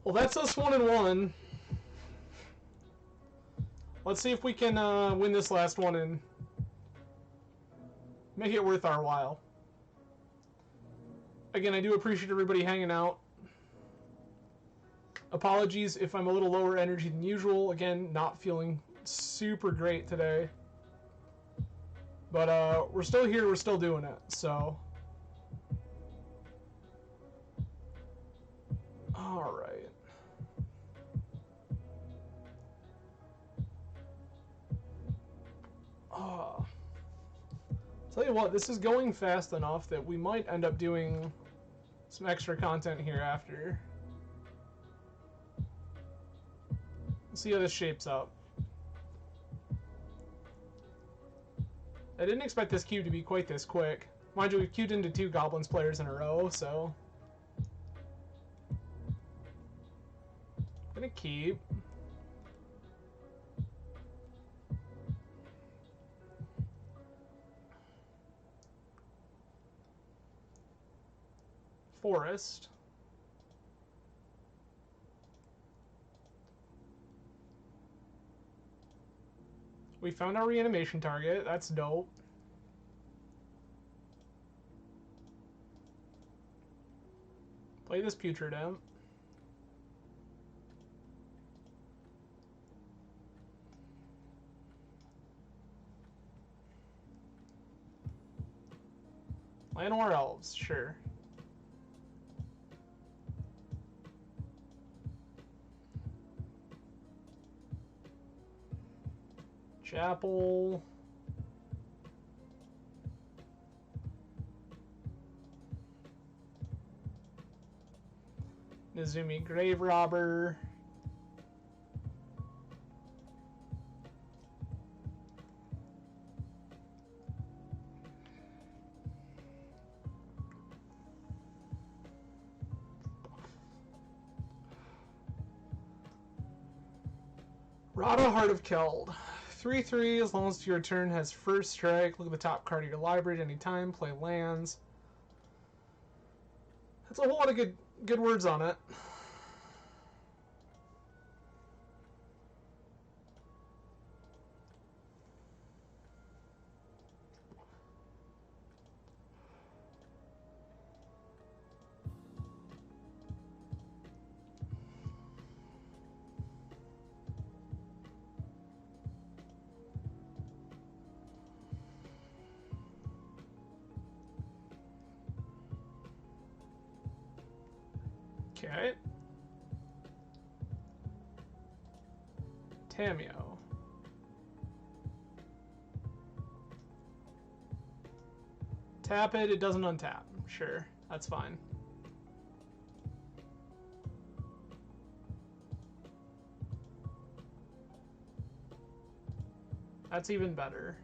Well, that's us 1-1. Let's see if we can win this last one and make it worth our while. Again, I do appreciate everybody hanging out. Apologies if I'm a little lower energy than usual. Again, not feeling super great today. But we're still here, we're still doing it, so. Alright. Tell you what, this is going fast enough that we might end up doing some extra content here after. Let's see how this shapes up. I didn't expect this queue to be quite this quick. Mind you, we've queued into 2 Goblins players in a row, so. I'm gonna keep. Forest. We found our reanimation target. That's dope. Play this Putrid Imp. Llanowar Elves, sure. Chapel. Nizumi Grave Robber. Rada Heart of Keld. 3/3, as long as your turn has first strike. Look at the top card of your library at any time. Play lands. That's a whole lot of good words on it. Okay. Tameo. Tap it, it doesn't untap. Sure, that's fine. That's even better.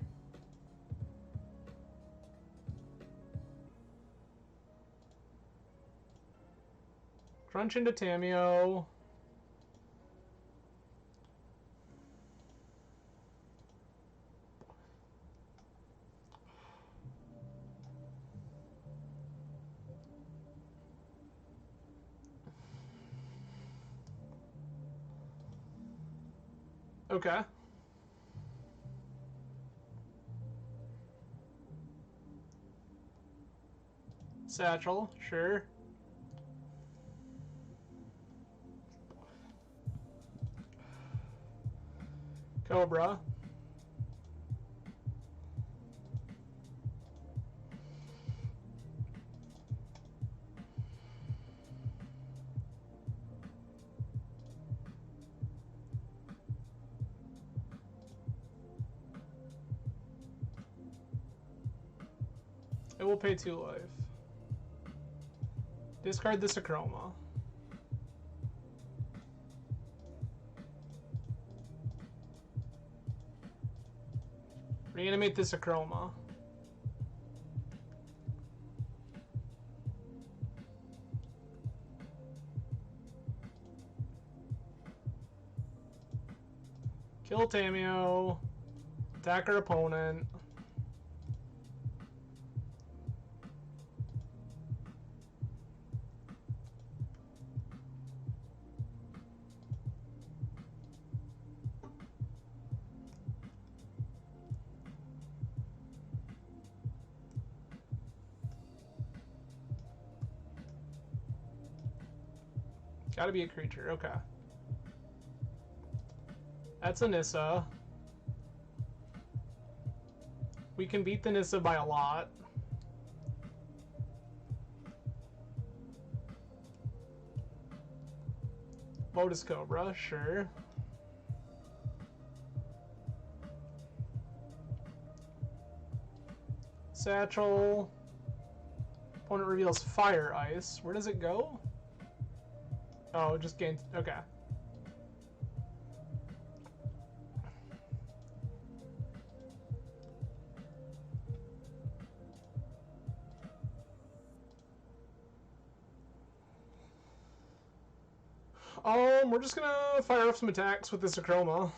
Crunch into Tameo. Okay. Satchel, sure. Cobra. It will pay 2 life. Discard this Acroma. Reanimate this Acroma. Kill Tameo. Attack our opponent. Gotta be a creature, okay. That's a Nissa. We can beat the Nissa by a lot. Lotus Cobra, sure. Satchel. Opponent reveals Fire Ice. Where does it go? Oh, it just gained. Okay. We're just gonna fire off some attacks with this Acroma.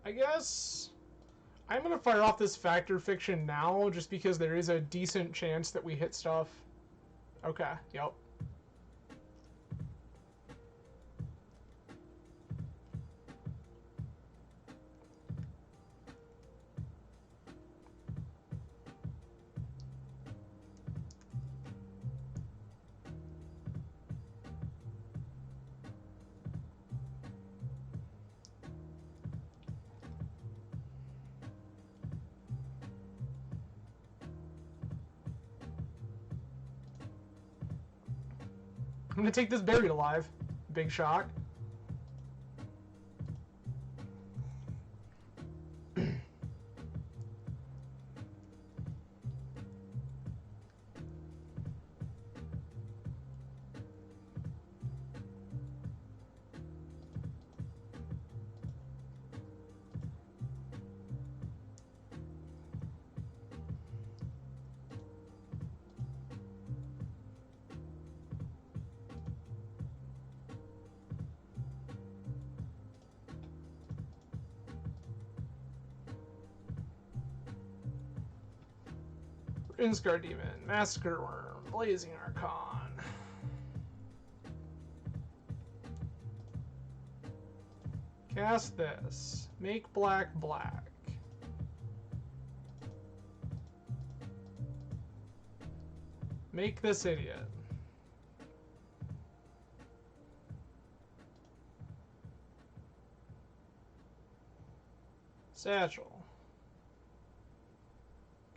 I guess I'm gonna fire off this Factor Fiction now, just because there is a decent chance that we hit stuff. Okay, yep. I'm gonna take this Buried Alive. Big shock. Inscar Demon, Massacre Worm, Blazing Archon. Cast this. Make black black. Make this idiot. Satchel.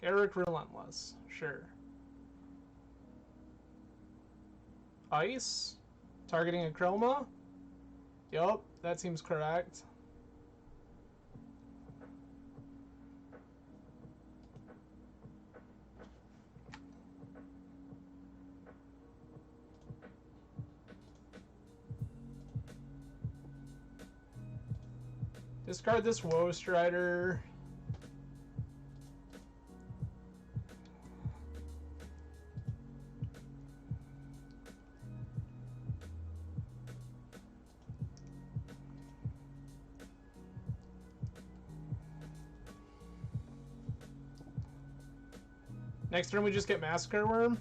Garrick Relentless. Sure. Ice. Targeting a chroma. Yup, that seems correct. Discard this Woe Strider. Next turn we just get Massacre Worm.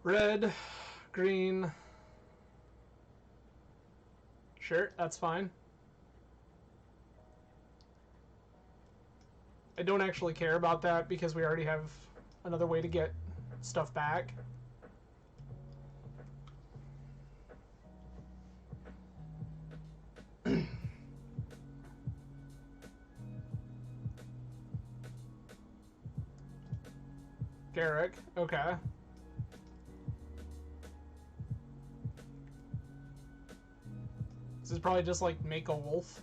Red, green. Sure, that's fine. I don't actually care about that because we already have another way to get stuff back. Garrick, okay. This is probably just like make a wolf.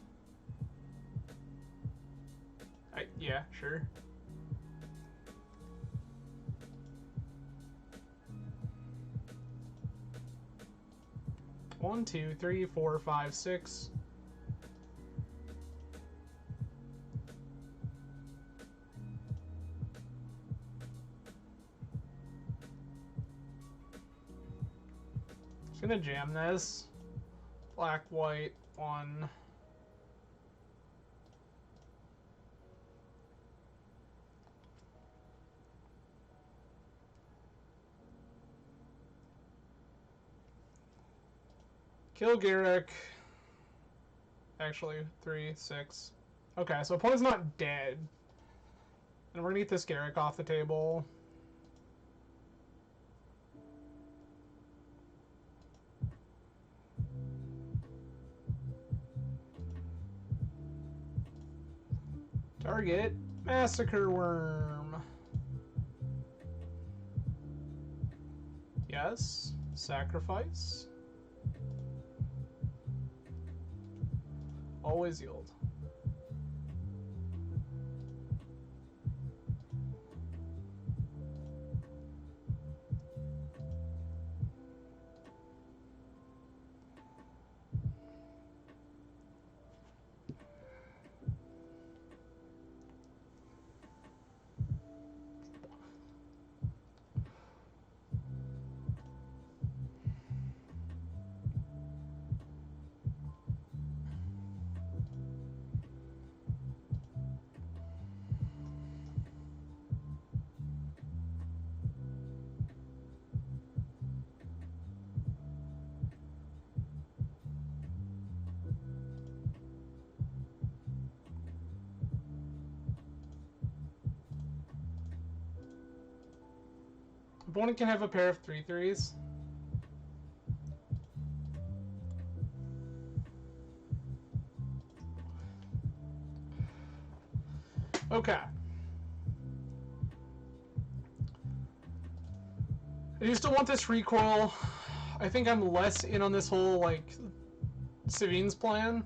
Yeah, sure. One, two, three, four, five, six. Just gonna jam this. Black, white, one. Kill Garrick. Actually, 3, 6. Okay, so opponent's not dead. And we're gonna get this Garrick off the table. Target Massacre Worm. Yes. Sacrifice. Always yield. Opponent can have a pair of 3/3s. Okay. I do still want this recoil. I think I'm less in on this whole, like, Savine's plan.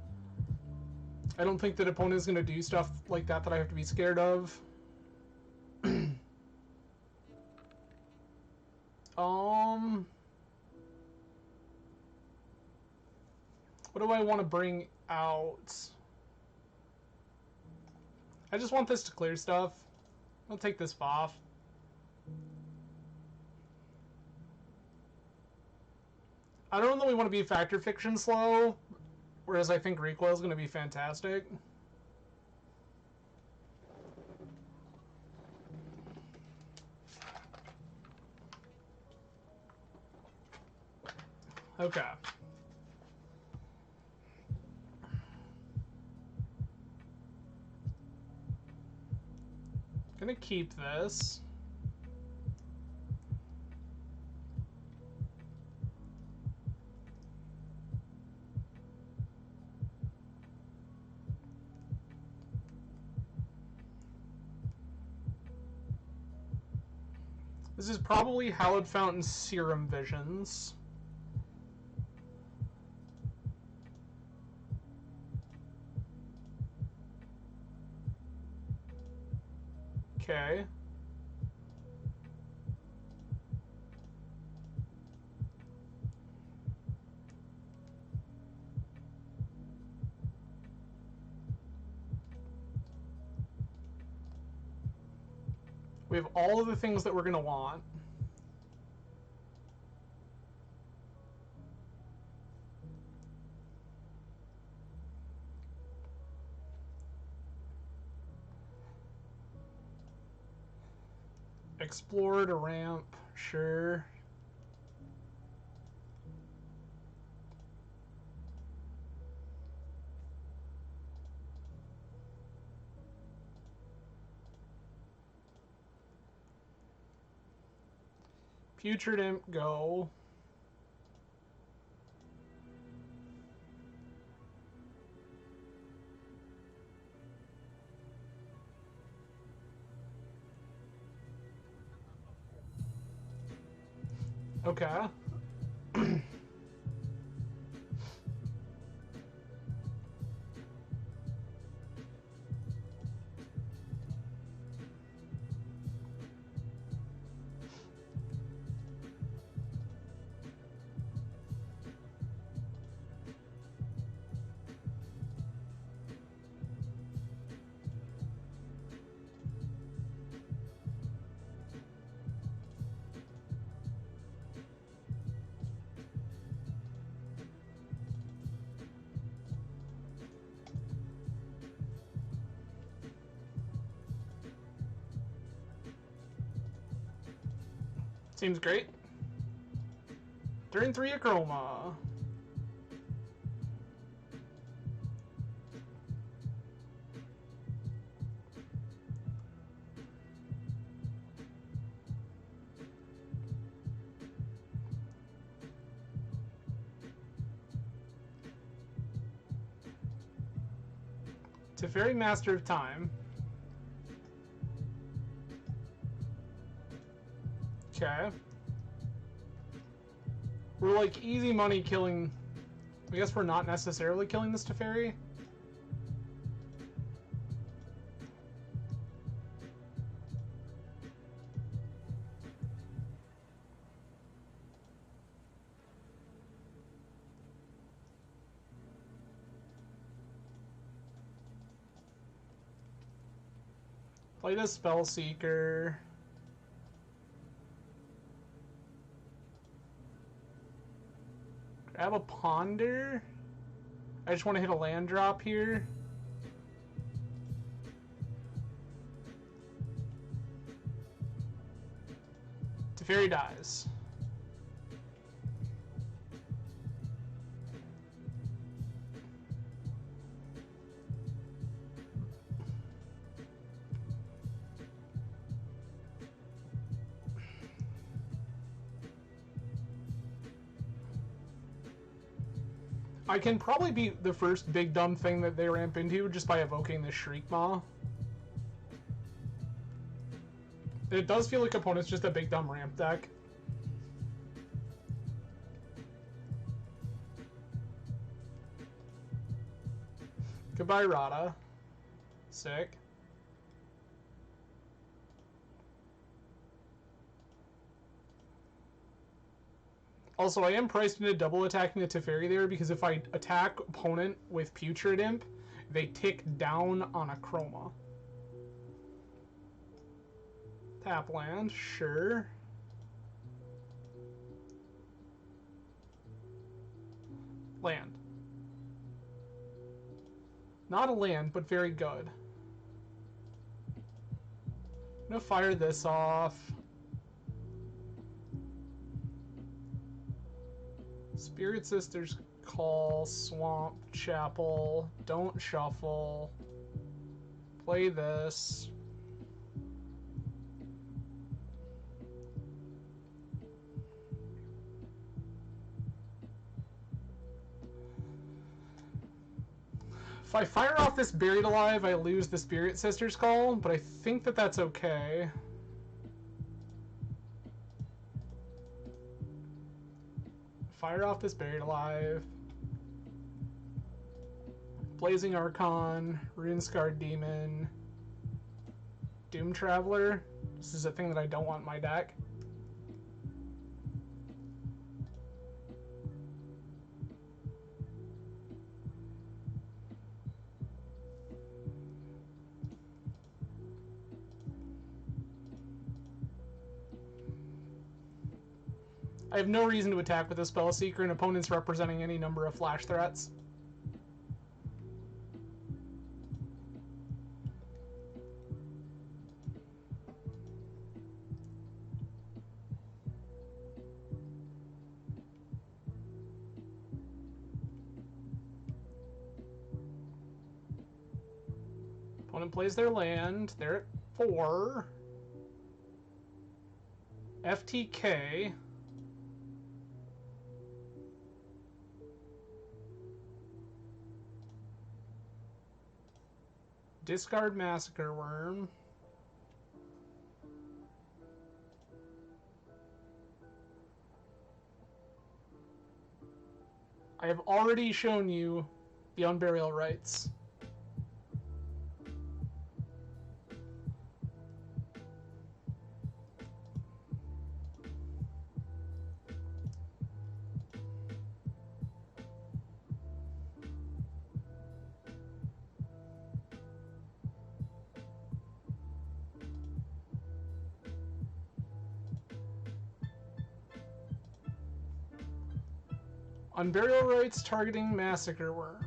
I don't think that opponent is going to do stuff like that that I have to be scared of. What do I want to bring out? I just want this to clear stuff. I'll take this off. I don't know that we want to be Factor Fiction slow, whereas I think recoil is going to be fantastic. Okay. Gonna keep this. This is probably Hallowed Fountain Serum Visions. Okay. We have all of the things that we're going to want. Explore to ramp, sure. Putrid Imp, go. Okay. Seems great. Turn 3 Acroma. Teferi, Master of Time. Okay. We're like easy money killing. I guess we're not necessarily killing this Teferi. Play the Spellseeker. Grab a Ponder. I just want to hit a land drop here. Teferi dies. I can probably beat the first big dumb thing that they ramp into just by evoking the Shriekmaw. It does feel like opponent's just a big dumb ramp deck. Goodbye, Rada. Sick. Also, I am priced into double attacking the Teferi there because if I attack opponent with Putrid Imp, they tick down on a Chroma. Tap land, sure. Land. Not a land, but very good. I'm gonna fire this off. Spirit Sisters call, Swamp Chapel, don't shuffle. Play this. If I fire off this Buried Alive, I lose the Spirit Sister's Call, but I think that that's okay. Fire off this Buried Alive. Blazing Archon, Runescarred Demon, Doom Traveler. This is a thing that I don't want in my deck. I have no reason to attack with a Spell Seeker, and opponents representing any number of flash threats. Opponent plays their land. They're at 4. FTK. Discard Massacre Worm. I have already shown you the Unburial Rites. Unburial Rites targeting Massacre Worm.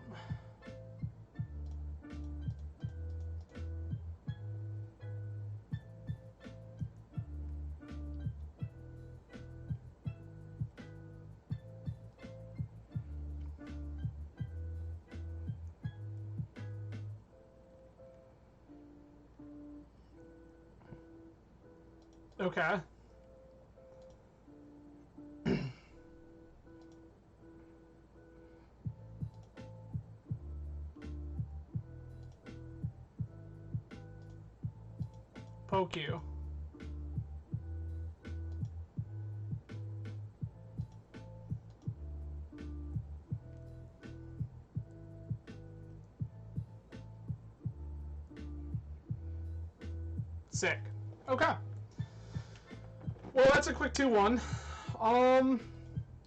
Okay. Poke you. Sick. Okay. Well, that's a quick 2-1.